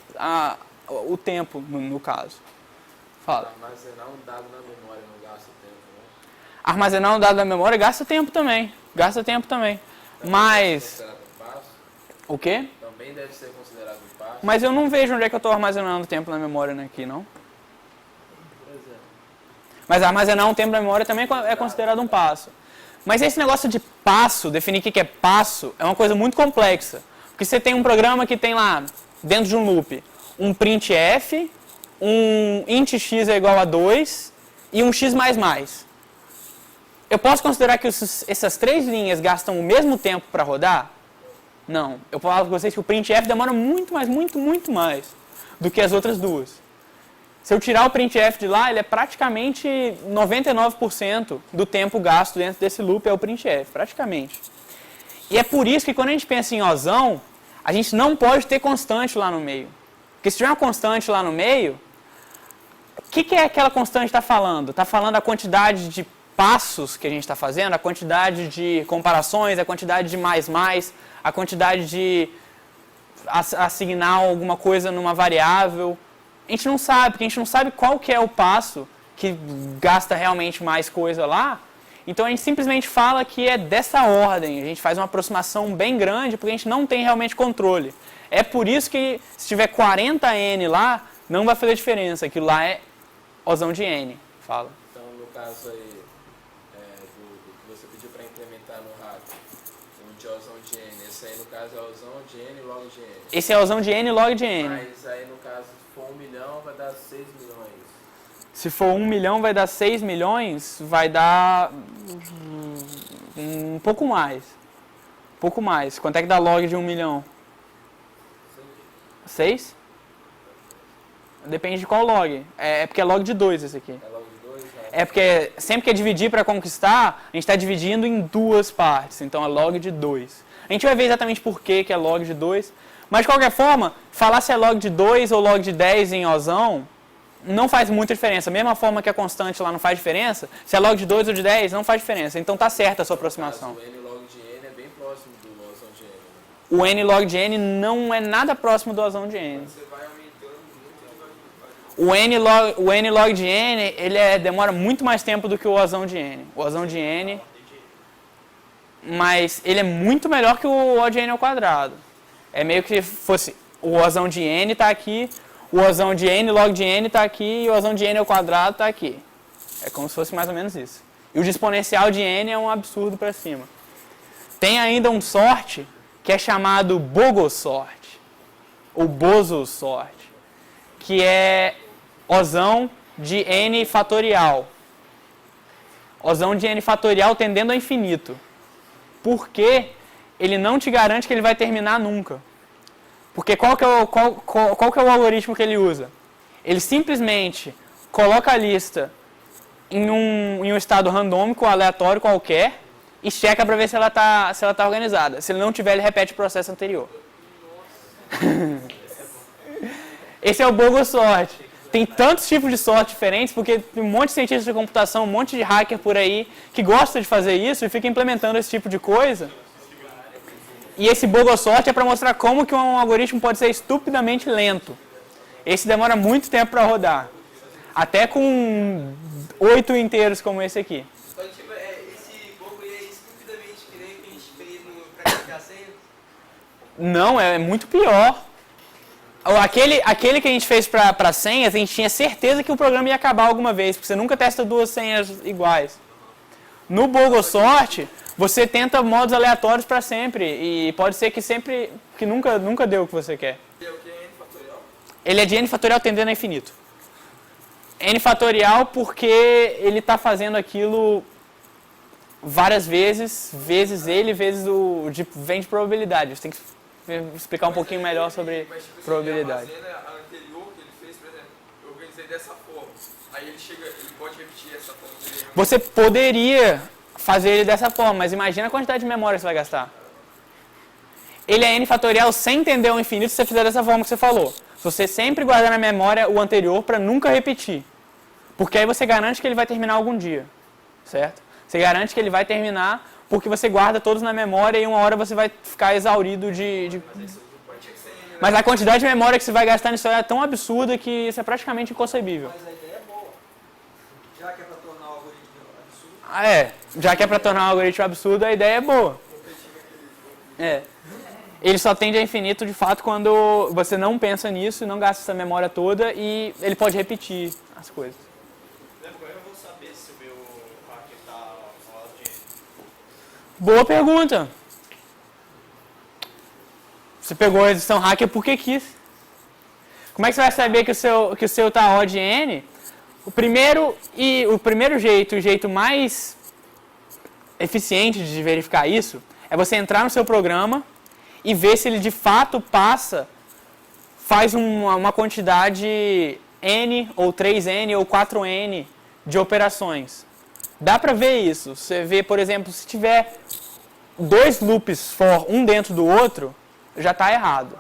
o tempo, no caso. Fala. Armazenar um dado na memória não gasta tempo, né? Armazenar um dado na memória gasta tempo também. Gasta tempo também. Mas... O quê? Também deve ser considerado um passo. Mas eu não vejo onde é que eu estou armazenando tempo na memória aqui, não. Mas armazenar um tempo na memória também é considerado um passo. Mas esse negócio de passo, definir o que é passo, é uma coisa muito complexa. Porque você tem um programa que tem lá, dentro de um loop, um printf, um int x é igual a 2 e um x++. Eu posso considerar que essas 3 linhas gastam o mesmo tempo para rodar? Não. Eu falo para vocês que o printf demora muito mais do que as outras duas. Se eu tirar o printf de lá, ele é praticamente 99% do tempo gasto dentro desse loop é o printf, praticamente. E é por isso que quando a gente pensa em osão, a gente não pode ter constante lá no meio. Porque se tiver uma constante lá no meio, o que é aquela constante está falando? Está falando a quantidade de passos que a gente está fazendo, a quantidade de comparações, a quantidade de mais, a quantidade de assignar alguma coisa numa variável. A gente não sabe, porque a gente não sabe qual que é o passo que gasta realmente mais coisa lá. Então a gente simplesmente fala que é dessa ordem. A gente faz uma aproximação bem grande porque a gente não tem realmente controle. É por isso que se tiver 40N lá, não vai fazer diferença. Aquilo lá é Ozão de N. Fala. Então, no caso aí, do que você pediu para implementar no hack, o de Ozão de N, esse aí no caso é Ozão de N log de N. Esse é Ozão de N log de N. Mas aí no caso, se for 1 milhão, vai dar 6 milhões. Se for 1 milhão, vai dar 6 milhões, vai dar um pouco mais. Um pouco mais. Quanto é que dá log de 1 milhão? 6? Depende de qual log. É porque é log de 2 esse aqui. É log de 2? É porque sempre que é dividir para conquistar, a gente está dividindo em duas partes. Então é log de 2. A gente vai ver exatamente por que é log de 2. Mas de qualquer forma, falar se é log de 2 ou log de 10 em Ozão não faz muita diferença. Da mesma forma que a constante lá não faz diferença, se é log de 2 ou de 10 não faz diferença. Então tá certa a sua aproximação. O N log de N é bem próximo do Ozão de N. O N log de N não é nada próximo do Ozão de N. Você vai aumentando muito. O N log de N, ele demora muito mais tempo do que o Ozão de N. O Ozão de N, mas ele é muito melhor que o O de N ao quadrado. É meio que fosse o Ozão de N está aqui, o Ozão de N log de N está aqui e o Ozão de N ao quadrado está aqui. É como se fosse mais ou menos isso. E o de exponencial de N é um absurdo para cima. Tem ainda um sorte que é chamado Bogosorte, ou Bozosorte, que é Ozão de N fatorial. Ozão de N fatorial tendendo a infinito. Porque ele não te garante que ele vai terminar nunca. Porque qual que é o algoritmo que ele usa? Ele simplesmente coloca a lista em um estado randômico, aleatório qualquer, e checa para ver se ela tá organizada. Se ele não tiver, ele repete o processo anterior. Esse é o Bogosorte. Tem tantos tipos de sorte diferentes, porque tem um monte de cientistas de computação, um monte de hacker por aí que gosta de fazer isso e fica implementando esse tipo de coisa. E esse Bogosorte é para mostrar como que um algoritmo pode ser estupidamente lento. Esse demora muito tempo para rodar. Até com 8 inteiros como esse aqui. Então, tipo, esse Bogo é estupidamente que nem que a gente fez pra criar senha? Não, é muito pior. Aquele que a gente fez para senhas, a gente tinha certeza que o programa ia acabar alguma vez, porque você nunca testa duas senhas iguais. No Bogosorte, você tenta modos aleatórios para sempre, e pode ser que nunca deu o que você quer. E é o que é N fatorial? Ele é de N fatorial tendendo a infinito. N fatorial porque ele está fazendo aquilo várias vezes ele, vezes vem de probabilidade. Você tem que explicar um pouquinho melhor sobre Mas, tipo, probabilidade. Ele armazena a anterior que ele fez, por exemplo, eu organizei dessa forma. Aí ele pode repetir essa forma dele. Você poderia fazer ele dessa forma, mas imagina a quantidade de memória que você vai gastar. Ele é N fatorial sem entender o infinito se você fizer dessa forma que você falou. Se você sempre guardar na memória o anterior para nunca repetir. Porque aí você garante que ele vai terminar algum dia. Certo? Você garante que ele vai terminar porque você guarda todos na memória e uma hora você vai ficar exaurido de... Mas a quantidade de memória que você vai gastar nisso é tão absurda que isso é praticamente inconcebível. Mas a ideia é boa. Já que é pra tornar o algoritmo absurdo. Já que é para tornar um algoritmo absurdo, a ideia é boa. Ele só tende a infinito, de fato, quando você não pensa nisso e não gasta essa memória toda e ele pode repetir as coisas. Como eu vou saber se o meu hack tá ao lado de... Boa pergunta. Você pegou a edição hacker porque quis. Como é que você vai saber que o seu tá O de N? O primeiro jeito, o jeito mais eficiente de verificar isso, é você entrar no seu programa e ver se ele de fato faz uma quantidade N, ou 3N, ou 4N de operações. Dá pra ver isso. Você vê, por exemplo, se tiver 2 loops for um dentro do outro, já está errado.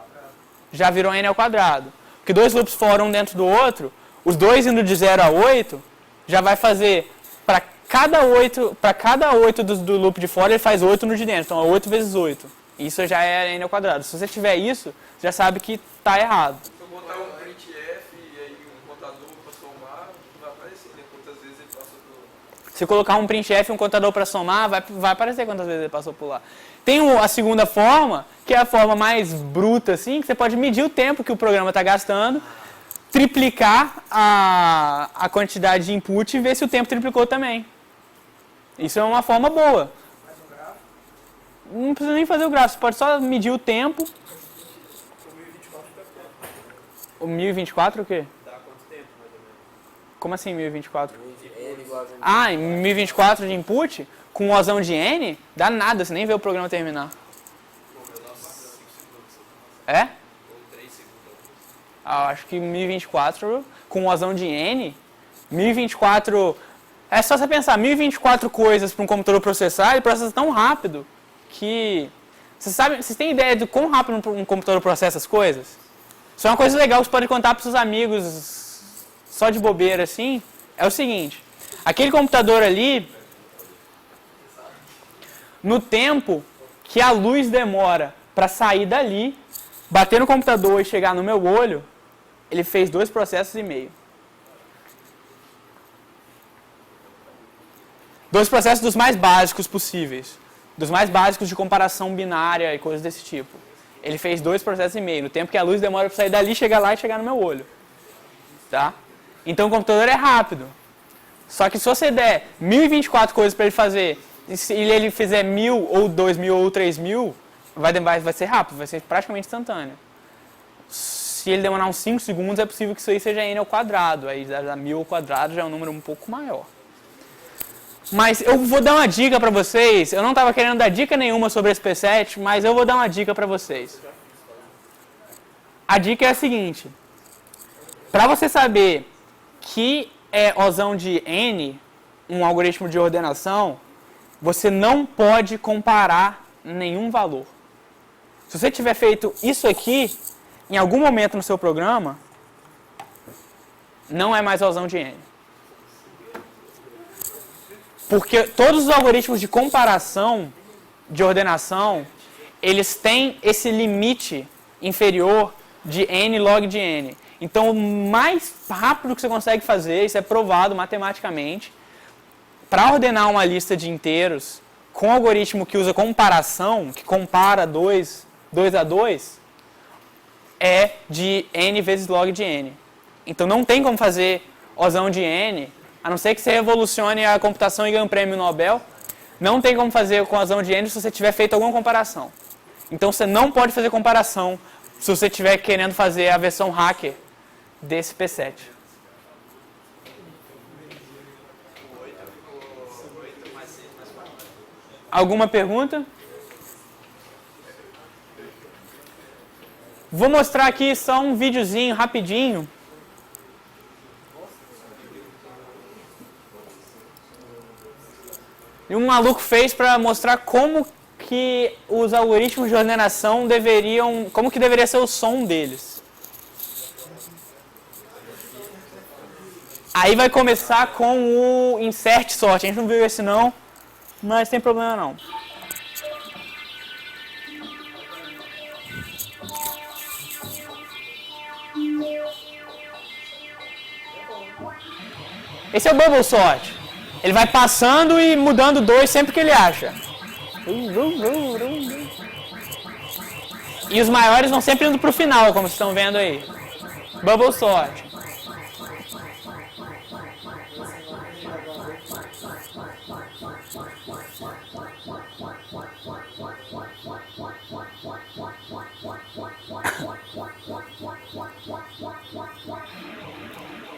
Já virou N ao quadrado. Porque 2 loops for um dentro do outro, os dois indo de 0 a 8, já vai fazer, para cada 8 do loop de fora, ele faz 8 no de dentro. Então é 8 vezes 8. Isso já é n ao quadrado. Se você tiver isso, você já sabe que está errado. Se eu botar um printf e aí um contador para somar, vai aparecer, né? Quantas vezes ele passou por... Se colocar um printf e um contador para somar, vai aparecer quantas vezes ele passou por lá. Tem a segunda forma, que é a forma mais bruta, assim, que você pode medir o tempo que o programa está gastando, triplicar a quantidade de input e ver se o tempo triplicou também. Isso é uma forma boa. Não precisa nem fazer o gráfico, você pode só medir o tempo. O 1024 o quê? Dá quanto tempo, mais ou menos? Como assim 1024? N igual a 20. Ah, em 1024 de input, com um Ozão de N, dá nada, você nem vê o programa terminar. É? Ou 3 segundos. Ah, acho que 1024, com um Ozão de N, 1024... É só você pensar, 1024 coisas para um computador processar, ele processa tão rápido que... Vocês têm ideia de quão rápido um computador processa as coisas? Isso é uma coisa legal que você pode contar para seus amigos só de bobeira assim. É o seguinte, aquele computador ali, no tempo que a luz demora para sair dali, bater no computador e chegar no meu olho, ele fez 2 processos e meio. 2 processos dos mais básicos possíveis. Dos mais básicos de comparação binária e coisas desse tipo. Ele fez 2 processos e meio, no tempo que a luz demora para sair dali, chegar lá e chegar no meu olho. Tá? Então o computador é rápido. Só que se você der 1024 coisas para ele fazer, e se ele fizer 1000 ou 2000 ou 3000, vai ser rápido, vai ser praticamente instantâneo. Se ele demorar uns 5 segundos, é possível que isso aí seja n ao quadrado. Aí 1000 ao quadrado já é um número um pouco maior. Mas eu vou dar uma dica para vocês. Eu não estava querendo dar dica nenhuma sobre esse P7, mas eu vou dar uma dica para vocês. A dica é a seguinte. Para você saber que é Ozão de N, um algoritmo de ordenação, você não pode comparar nenhum valor. Se você tiver feito isso aqui, em algum momento no seu programa, não é mais Ozão de N. Porque todos os algoritmos de comparação, de ordenação, eles têm esse limite inferior de n log de n. Então, o mais rápido que você consegue fazer, isso é provado matematicamente, para ordenar uma lista de inteiros com algoritmo que usa comparação, que compara 2 a 2, é de n vezes log de n. Então, não tem como fazer Ozão de n, a não ser que você revolucione a computação e ganhe um prêmio Nobel, não tem como fazer com Ozão de n se você tiver feito alguma comparação. Então, você não pode fazer comparação se você estiver querendo fazer a versão hacker desse P7. Alguma pergunta? Vou mostrar aqui só um videozinho rapidinho. E um maluco fez para mostrar como que os algoritmos de ordenação deveriam, como que deveria ser o som deles. Aí vai começar com o insert sort. A gente não viu esse não, mas sem problema não. Esse é o bubble sort. Ele vai passando e mudando 2 sempre que ele acha. E os maiores vão sempre indo para o final, como vocês estão vendo aí. Bubble sort.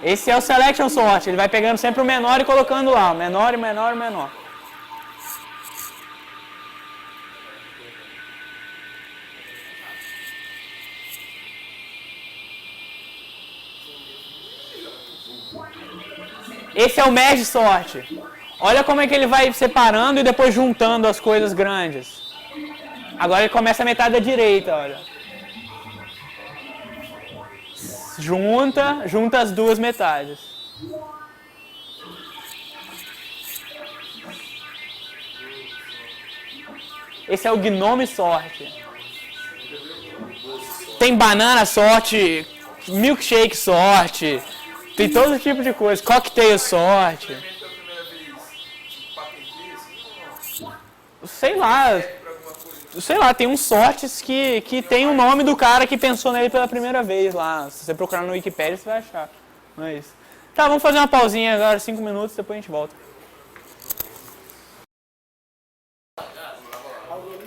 Esse é o selection sort, ele vai pegando sempre o menor e colocando lá, menor e menor e menor. Esse é o merge sort. Olha como é que ele vai separando e depois juntando as coisas grandes. Agora ele começa a metade da direita, olha. Junta as duas metades. Esse é o Gnome Sorte. Tem banana sorte, milkshake sorte, tem todo tipo de coisa, cocktail sorte. Sei lá, tem uns sortes que tem o nome do cara que pensou nele pela primeira vez lá. Se você procurar no Wikipedia, você vai achar. Mas, tá, vamos fazer uma pausinha agora, 5 minutos, depois a gente volta.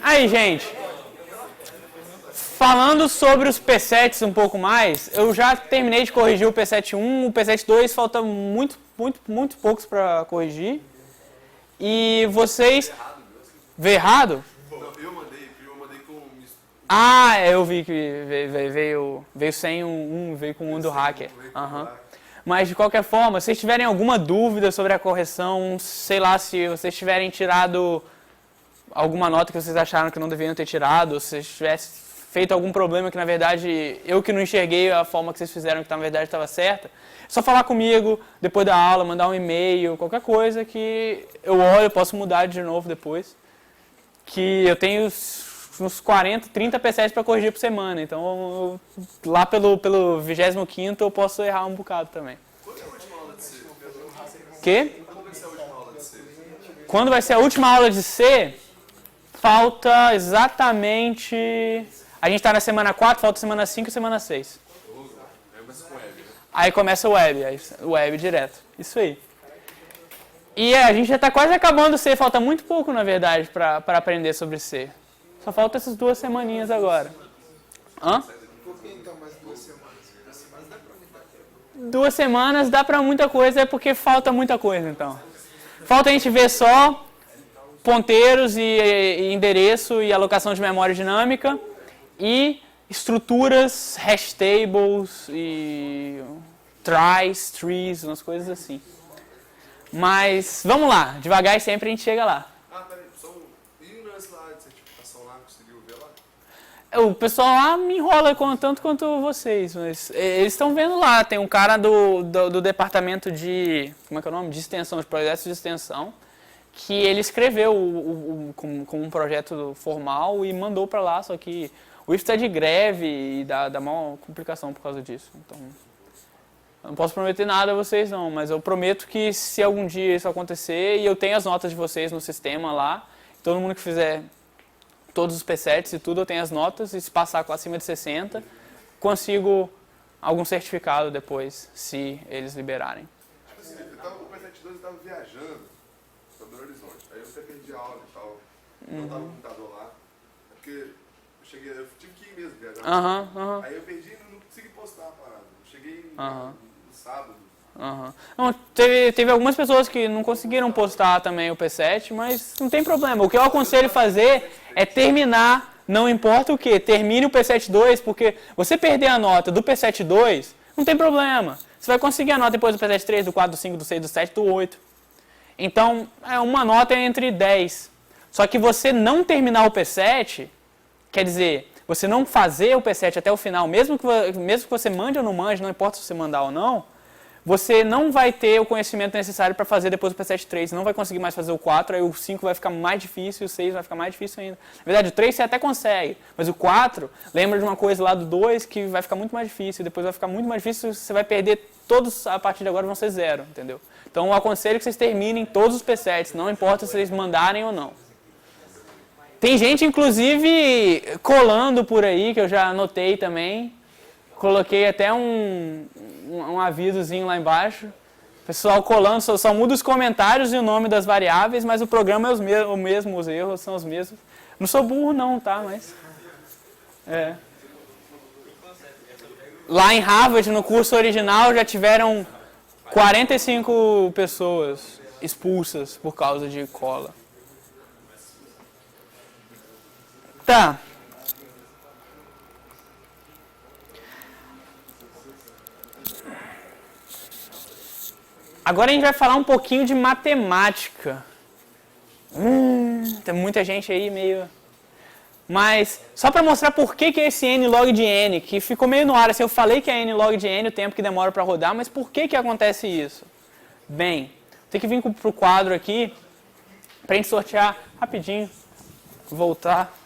Aí, gente, falando sobre os P7s um pouco mais, eu já terminei de corrigir o P7.1, o P7.2 falta muito poucos para corrigir. E vocês... Veio errado? Eu mandei com... Ah, eu vi que veio sem veio com um do hacker. Uhum. Mas de qualquer forma, se vocês tiverem alguma dúvida sobre a correção, sei lá, se vocês tiverem tirado alguma nota que vocês acharam que não deveriam ter tirado, ou se vocês tivessem feito algum problema que na verdade eu que não enxerguei a forma que vocês fizeram que na verdade estava certa, é só falar comigo depois da aula, mandar um e-mail, qualquer coisa que eu olho, eu posso mudar de novo depois. Que eu tenho uns 40, 30 P7 para corrigir por semana, então lá pelo 25º eu posso errar um bocado também. Quando é a última aula de C? Quê? Quando vai ser a última aula de C? Quando vai ser a última aula de C? Falta exatamente... A gente está na semana 4, falta semana 5 e semana 6. Aí começa com web, né? Aí começa o web direto. Isso aí. E a gente já está quase acabando o C, falta muito pouco, na verdade, para aprender sobre C. Só falta essas 2 semaninhas agora. Hã? Por que então mais 2 semanas? 2 semanas dá pra muita coisa. 2 semanas dá para muita coisa, é porque falta muita coisa, então. Falta a gente ver só ponteiros e endereço e alocação de memória dinâmica e estruturas, hash tables e tries, trees, umas coisas assim. Mas vamos lá, devagar e sempre a gente chega lá. Ah, peraí, e o lance lá de certificação lá, conseguiu ver lá? O pessoal lá me enrola tanto quanto vocês, mas eles estão vendo lá, tem um cara do departamento de, como é que é o nome? De extensão, de projetos de extensão, que ele escreveu com um projeto formal e mandou para lá, só que o IF está de greve e dá maior complicação por causa disso. Então, eu não posso prometer nada a vocês não, mas eu prometo que se algum dia isso acontecer, e eu tenho as notas de vocês no sistema lá, todo mundo que fizer todos os P7s e tudo, eu tenho as notas, e se passar com acima de 60, consigo algum certificado depois, se eles liberarem. Tipo assim, o P72 eu tava viajando pra Belo Horizonte, aí eu até perdi a aula e tal, não tava com o computador lá, porque eu tive que ir mesmo viajar. Aí eu perdi e não consegui postar a parada, eu cheguei no sábado. Não, teve algumas pessoas que não conseguiram postar também o P7, mas não tem problema. O que eu aconselho fazer é terminar, não importa o que, termine o P7.2, porque você perder a nota do P7.2, não tem problema. Você vai conseguir a nota depois do P7.3, do 4, do 5, do 6, do 7, do 8. Então, uma nota é entre 10. Só que você não terminar o P7, quer dizer, você não fazer o P7 até o final, mesmo que você mande ou não mande, não importa se você mandar ou não, você não vai ter o conhecimento necessário para fazer depois o P7.3, não vai conseguir mais fazer o 4, aí o 5 vai ficar mais difícil, o 6 vai ficar mais difícil ainda. Na verdade, o 3 você até consegue, mas o 4, lembra de uma coisa lá do 2 que vai ficar muito mais difícil, depois vai ficar muito mais difícil, você vai perder todos, a partir de agora vão ser 0, entendeu? Então eu aconselho que vocês terminem todos os P7s, não importa se vocês mandarem ou não. Tem gente, inclusive, colando por aí, que eu já anotei também. Coloquei até um avisozinho lá embaixo. Pessoal colando, só muda os comentários e o nome das variáveis, mas o programa é o mesmo, os erros são os mesmos. Não sou burro não, tá? Mas... Lá em Harvard, no curso original, já tiveram 45 pessoas expulsas por causa de cola. Tá. Agora a gente vai falar um pouquinho de matemática. Tem muita gente aí meio... Mas, só para mostrar por que é esse n log de n, que ficou meio no ar. Assim, eu falei que é n log de n, o tempo que demora para rodar, mas por que acontece isso? Bem, tem que vir para o quadro aqui, para a gente sortear rapidinho voltar.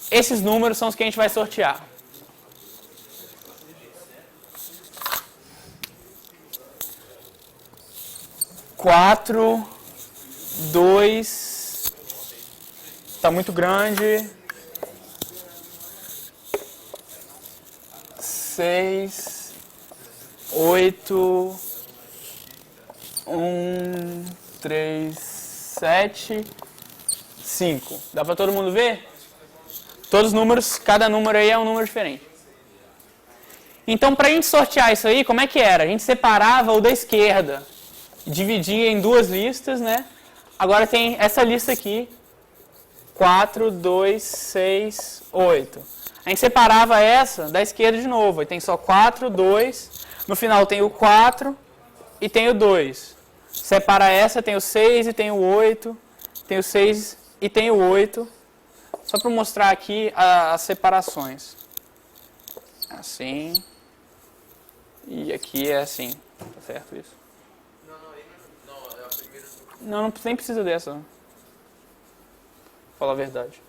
Esses números são os que a gente vai sortear. Quatro, 2, está muito grande. 6, 8, 1, 3, 7, 5. Dá para todo mundo ver? Todos os números, cada número aí é um número diferente. Então, para a gente sortear isso aí, como é que era? A gente separava o da esquerda, dividia em duas listas, né? Agora tem essa lista aqui, 4, 2, 6, 8. A gente separava essa da esquerda de novo, aí tem só 4, 2, no final tem o 4 e tem o 2. Separa essa, tem o 6 e tem o 8, tem o 6 e tem o 8. Só para mostrar aqui as separações. Assim. E aqui é assim. Tá certo isso? Não, é a primeira. Não, nem precisa dessa. Vou falar a verdade.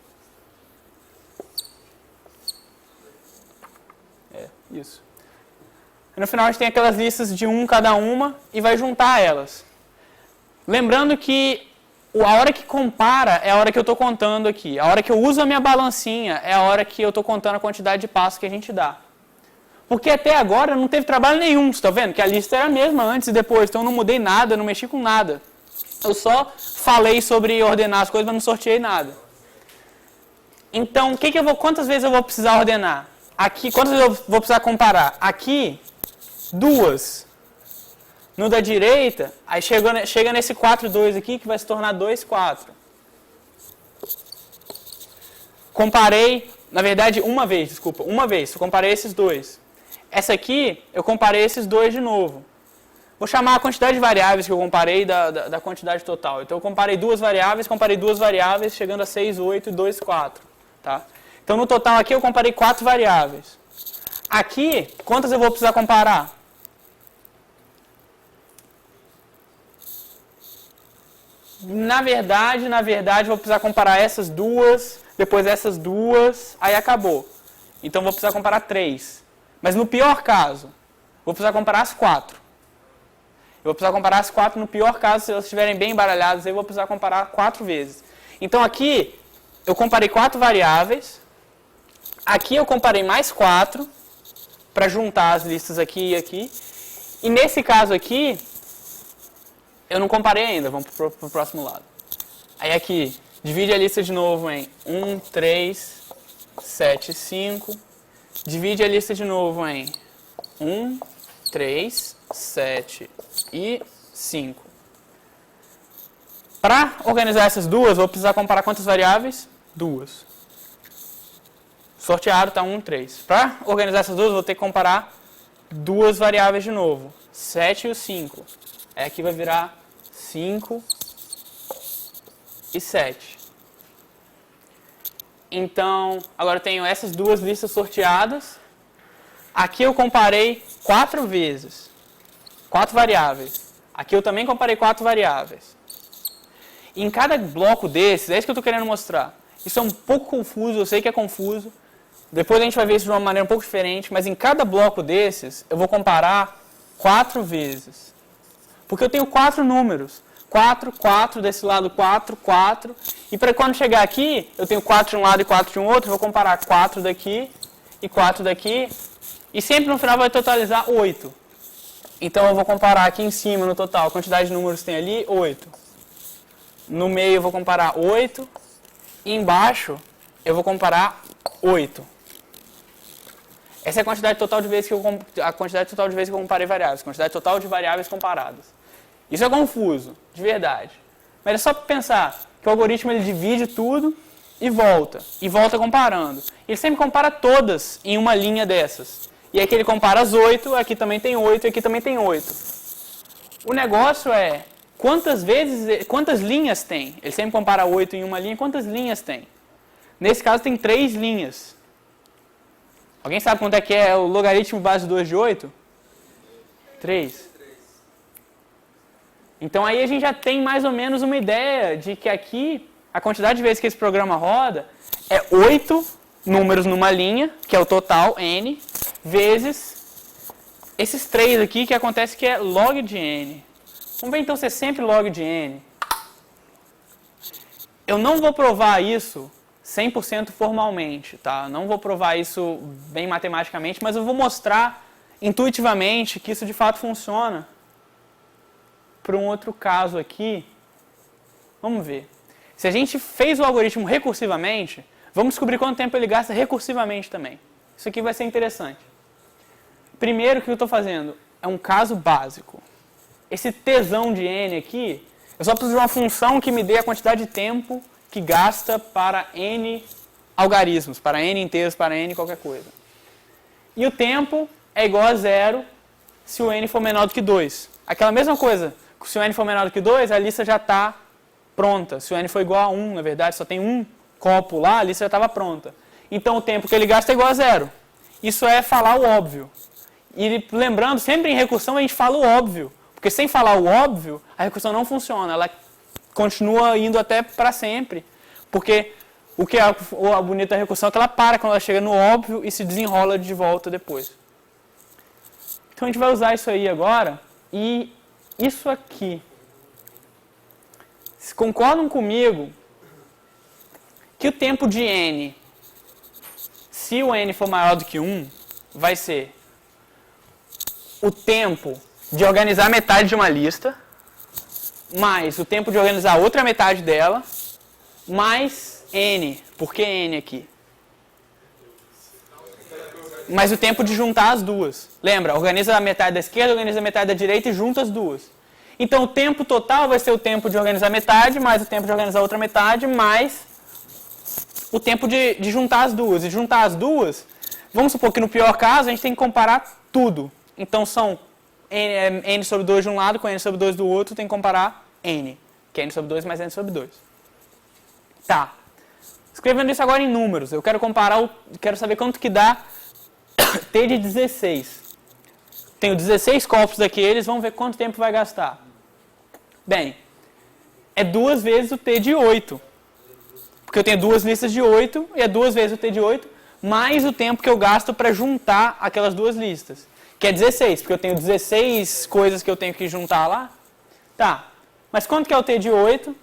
É, isso. E no final a gente tem aquelas listas de um cada uma e vai juntar elas. Lembrando que a hora que compara é a hora que eu estou contando aqui. A hora que eu uso a minha balancinha é a hora que eu estou contando a quantidade de passos que a gente dá. Porque até agora não teve trabalho nenhum, você está vendo? Que a lista era a mesma antes e depois, então eu não mudei nada, não mexi com nada. Eu só falei sobre ordenar as coisas, mas não sorteei nada. Então, quantas vezes eu vou precisar ordenar? Aqui, quantas vezes eu vou precisar comparar? Aqui, 2. No da direita, aí chega nesse 4, 2 aqui, que vai se tornar 2, 4. Comparei, na verdade, uma vez, eu comparei esses dois. Essa aqui, eu comparei esses dois de novo. Vou chamar a quantidade de variáveis que eu comparei da quantidade total. Então, eu comparei duas variáveis, chegando a 6, 8 e 2, 4. Tá? Então, no total aqui, eu comparei 4 variáveis. Aqui, quantas eu vou precisar comparar? Na verdade, vou precisar comparar essas duas, depois essas duas, aí acabou. Então, vou precisar comparar 3. Mas no pior caso, vou precisar comparar as 4. Eu vou precisar comparar as 4 no pior caso, se elas estiverem bem embaralhadas, eu vou precisar comparar 4 vezes. Então, aqui, eu comparei 4 variáveis. Aqui, eu comparei mais 4, para juntar as listas aqui e aqui. E nesse caso aqui, eu não comparei ainda, vamos para o próximo lado. Aí aqui, divide a lista de novo em 1, 3, 7, 5. Divide a lista de novo em 1, 3, 7 e 5. Para organizar essas duas, vou precisar comparar quantas variáveis? 2. Sorteado está 1, 3. Para organizar essas duas, vou ter que comparar duas variáveis de novo. 7 e o 5. Aí aqui vai virar 5 e 7. Então, agora eu tenho essas duas listas sorteadas. Aqui eu comparei 4 vezes. 4 variáveis. Aqui eu também comparei 4 variáveis. E em cada bloco desses, é isso que eu estou querendo mostrar. Isso é um pouco confuso, eu sei que é confuso. Depois a gente vai ver isso de uma maneira um pouco diferente. Mas em cada bloco desses, eu vou comparar 4 vezes. Porque eu tenho 4 números. 4, 4, desse lado 4, 4. E para quando chegar aqui, eu tenho 4 de um lado e 4 de um outro, eu vou comparar 4 daqui e 4 daqui. E sempre no final vai totalizar 8. Então eu vou comparar aqui em cima no total, a quantidade de números que tem ali, 8. No meio eu vou comparar 8. E embaixo eu vou comparar 8. Essa é a quantidade total de vezes que eu comparei variáveis, a quantidade total de variáveis comparadas. Isso é confuso, de verdade. Mas é só para pensar que o algoritmo ele divide tudo e volta comparando. Ele sempre compara todas em uma linha dessas. E aqui ele compara as 8, aqui também tem 8, aqui também tem 8. O negócio é quantas linhas tem? Ele sempre compara 8 em uma linha, quantas linhas tem? Nesse caso tem 3 linhas. Alguém sabe quanto é que é o logaritmo base 2 de 8? 3. Então aí a gente já tem mais ou menos uma ideia de que aqui a quantidade de vezes que esse programa roda é 8 números numa linha, que é o total, n, vezes esses 3 aqui, que acontece que é log de n. Vamos ver então se é sempre log de n. Eu não vou provar isso 100% formalmente, tá? Não vou provar isso bem matematicamente, mas eu vou mostrar intuitivamente que isso de fato funciona para um outro caso aqui. Vamos ver. Se a gente fez o algoritmo recursivamente, vamos descobrir quanto tempo ele gasta recursivamente também. Isso aqui vai ser interessante. Primeiro, o que eu estou fazendo? É um caso básico. Esse Tsão de n aqui, eu só preciso de uma função que me dê a quantidade de tempo que gasta para n algarismos, para n inteiros, para n qualquer coisa. E o tempo é igual a 0 se o n for menor do que 2. Aquela mesma coisa, se o n for menor do que 2, a lista já está pronta. Se o n for igual a 1, na verdade, só tem um copo lá, a lista já estava pronta. Então o tempo que ele gasta é igual a 0. Isso é falar o óbvio. E lembrando, sempre em recursão a gente fala o óbvio. Porque sem falar o óbvio, a recursão não funciona. Ela continua indo até para sempre. Porque o que é a bonita recursão é que ela para quando ela chega no óbvio e se desenrola de volta depois. Então a gente vai usar isso aí agora. E isso aqui. Se concordam comigo que o tempo de n, se o n for maior do que 1, vai ser o tempo de organizar metade de uma lista, mais o tempo de organizar a outra metade dela, mais n. Por que n aqui? Mais o tempo de juntar as duas. Lembra, organiza a metade da esquerda, organiza a metade da direita e junta as duas. Então o tempo total vai ser o tempo de organizar metade, mais o tempo de organizar a outra metade, mais o tempo de juntar as duas. E juntar as duas, vamos supor que no pior caso a gente tem que comparar tudo. Então são n sobre 2 de um lado com n sobre 2 do outro, tem que comparar n, que é n sobre 2 mais n sobre 2. Tá. Escrevendo isso agora em números, eu quero comparar, quero saber quanto que dá t de 16. Tenho 16 copos daqueles, vamos ver quanto tempo vai gastar. Bem, é 2 vezes o t de 8. Porque eu tenho 2 listas de 8, e é 2 vezes o t de 8, mais o tempo que eu gasto para juntar aquelas duas listas. Que é 16, porque eu tenho 16 coisas que eu tenho que juntar lá. Tá, mas quanto que é o t de 8?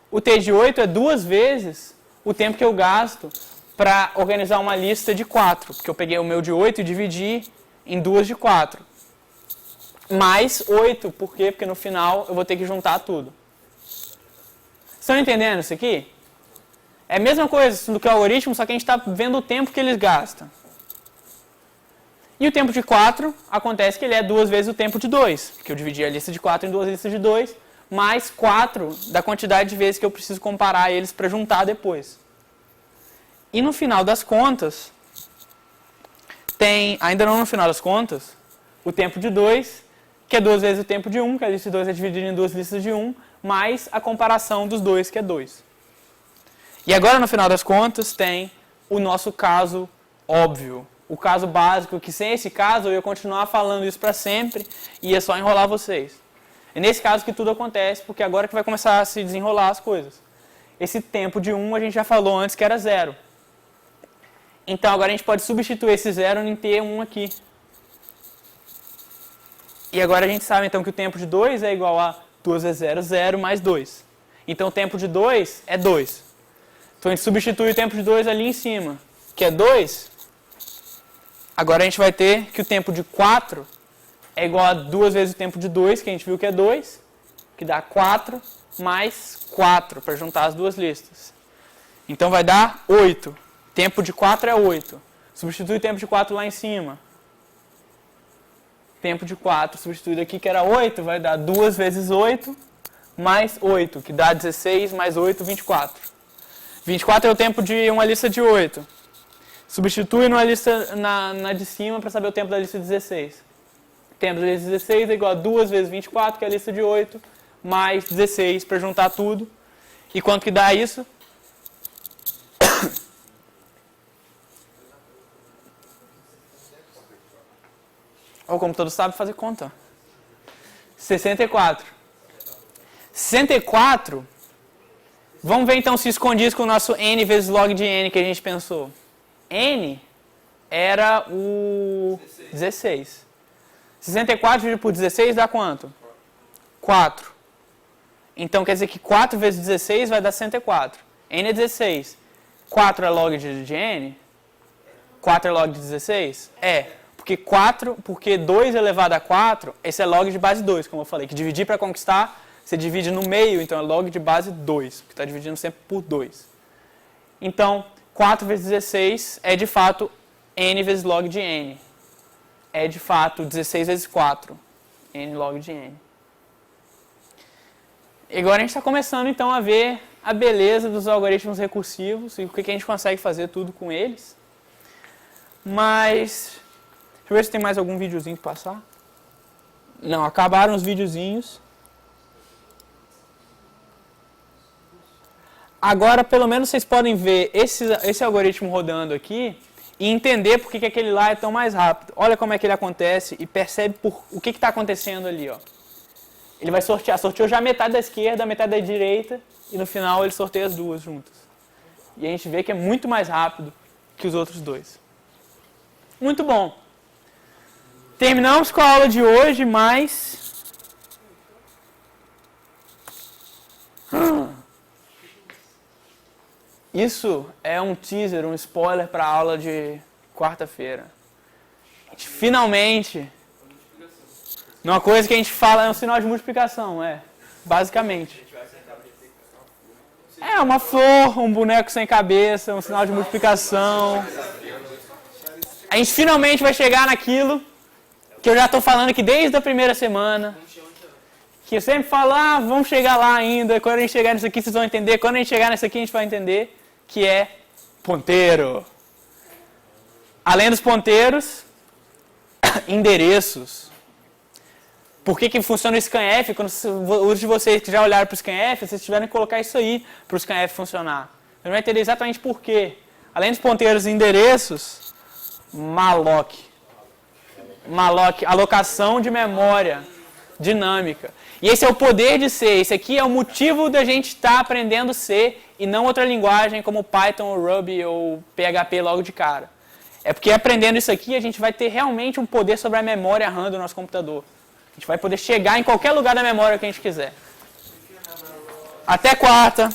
O t de 8 é 2 vezes o tempo que eu gasto para organizar uma lista de 4. Porque eu peguei o meu de 8 e dividi em duas de 4. Mais 8, por quê? Porque no final eu vou ter que juntar tudo. Estão entendendo isso aqui? É a mesma coisa do que o algoritmo, só que a gente está vendo o tempo que eles gastam. E o tempo de 4, acontece que ele é 2 vezes o tempo de 2. Porque eu dividi a lista de 4 em 2 listas de 2, mais 4 da quantidade de vezes que eu preciso comparar eles para juntar depois. E no final das contas, tem, ainda não no final das contas, o tempo de 2, que é 2 vezes o tempo de 1, que a lista de 2 é dividida em 2 listas de 1, mais a comparação dos dois, que é 2. E agora, no final das contas, tem o nosso caso óbvio. O caso básico, que sem esse caso eu ia continuar falando isso para sempre e ia só enrolar vocês. É nesse caso que tudo acontece, porque agora que vai começar a se desenrolar as coisas. Esse tempo de 1 a gente já falou antes que era 0. Então agora a gente pode substituir esse 0 em T1 aqui. E agora a gente sabe então que o tempo de 2 é igual a 2 vezes 0, 0 mais 2. Então o tempo de 2 é 2. Então a gente substitui o tempo de 2 ali em cima, que é 2. Agora a gente vai ter que o tempo de 4 é igual a 2 vezes o tempo de 2, que a gente viu que é 2, que dá 4, mais 4, para juntar as duas listas. Então vai dar 8. Tempo de 4 é 8. Substitui o tempo de 4 lá em cima. Tempo de 4 substituído aqui, que era 8, vai dar 2 vezes 8, mais 8, que dá 16, mais 8, 24. 24 é o tempo de uma lista de 8. Substitui numa lista na de cima para saber o tempo da lista 16. O tempo da lista 16 é igual a 2 vezes 24, que é a lista de 8, mais 16 para juntar tudo. E quanto que dá isso? O computador sabe fazer conta. 64. 64 Vamos ver então se isso condiz com o nosso n vezes log de n que a gente pensou. N era o 16. 64 dividido por 16 dá quanto? 4. Então quer dizer que 4 vezes 16 vai dar 104. N é 16. 4 é log de n? 4 é log de 16? É. Porque 2 elevado a 4, esse é log de base 2, como eu falei. Que dividir para conquistar, você divide no meio, então é log de base 2. Que está dividindo sempre por 2. Então, 4 vezes 16 é de fato n vezes log de n. É de fato 16 vezes 4. N log de n. E agora a gente está começando então a ver a beleza dos algoritmos recursivos e o que a gente consegue fazer tudo com eles. Mas, deixa eu ver se tem mais algum videozinho para passar. Não, acabaram os videozinhos. Agora, pelo menos vocês podem ver esse algoritmo rodando aqui e entender por que aquele lá é tão mais rápido. Olha como é que ele acontece e percebe o que está acontecendo ali, ó. Ele vai sortear. Sorteou já metade da esquerda, metade da direita, e no final ele sorteia as duas juntas. E a gente vê que é muito mais rápido que os outros dois. Muito bom. Terminamos com a aula de hoje, mas... Isso é um teaser, um spoiler para a aula de quarta-feira. Finalmente... Uma coisa que a gente fala é um sinal de multiplicação, basicamente. É uma flor, um boneco sem cabeça, um sinal de multiplicação. A gente finalmente vai chegar naquilo que eu já estou falando aqui desde a primeira semana. Que eu sempre falo, vamos chegar lá ainda, quando a gente chegar nisso aqui vocês vão entender, quando a gente chegar nisso aqui a gente vai entender, que é ponteiro. Além dos ponteiros, endereços. Por que funciona o scanf? Quando os de vocês que já olharam para o scanf, vocês tiveram que colocar isso aí para o scanf funcionar. Você vai entender exatamente por quê. Além dos ponteiros e endereços, malloc. Malloc, alocação de memória dinâmica. E esse é o poder de C. Esse aqui é o motivo da gente estar aprendendo C e não outra linguagem como Python, ou Ruby ou PHP logo de cara. É porque aprendendo isso aqui a gente vai ter realmente um poder sobre a memória RAM do nosso computador. A gente vai poder chegar em qualquer lugar da memória que a gente quiser. Até quarta!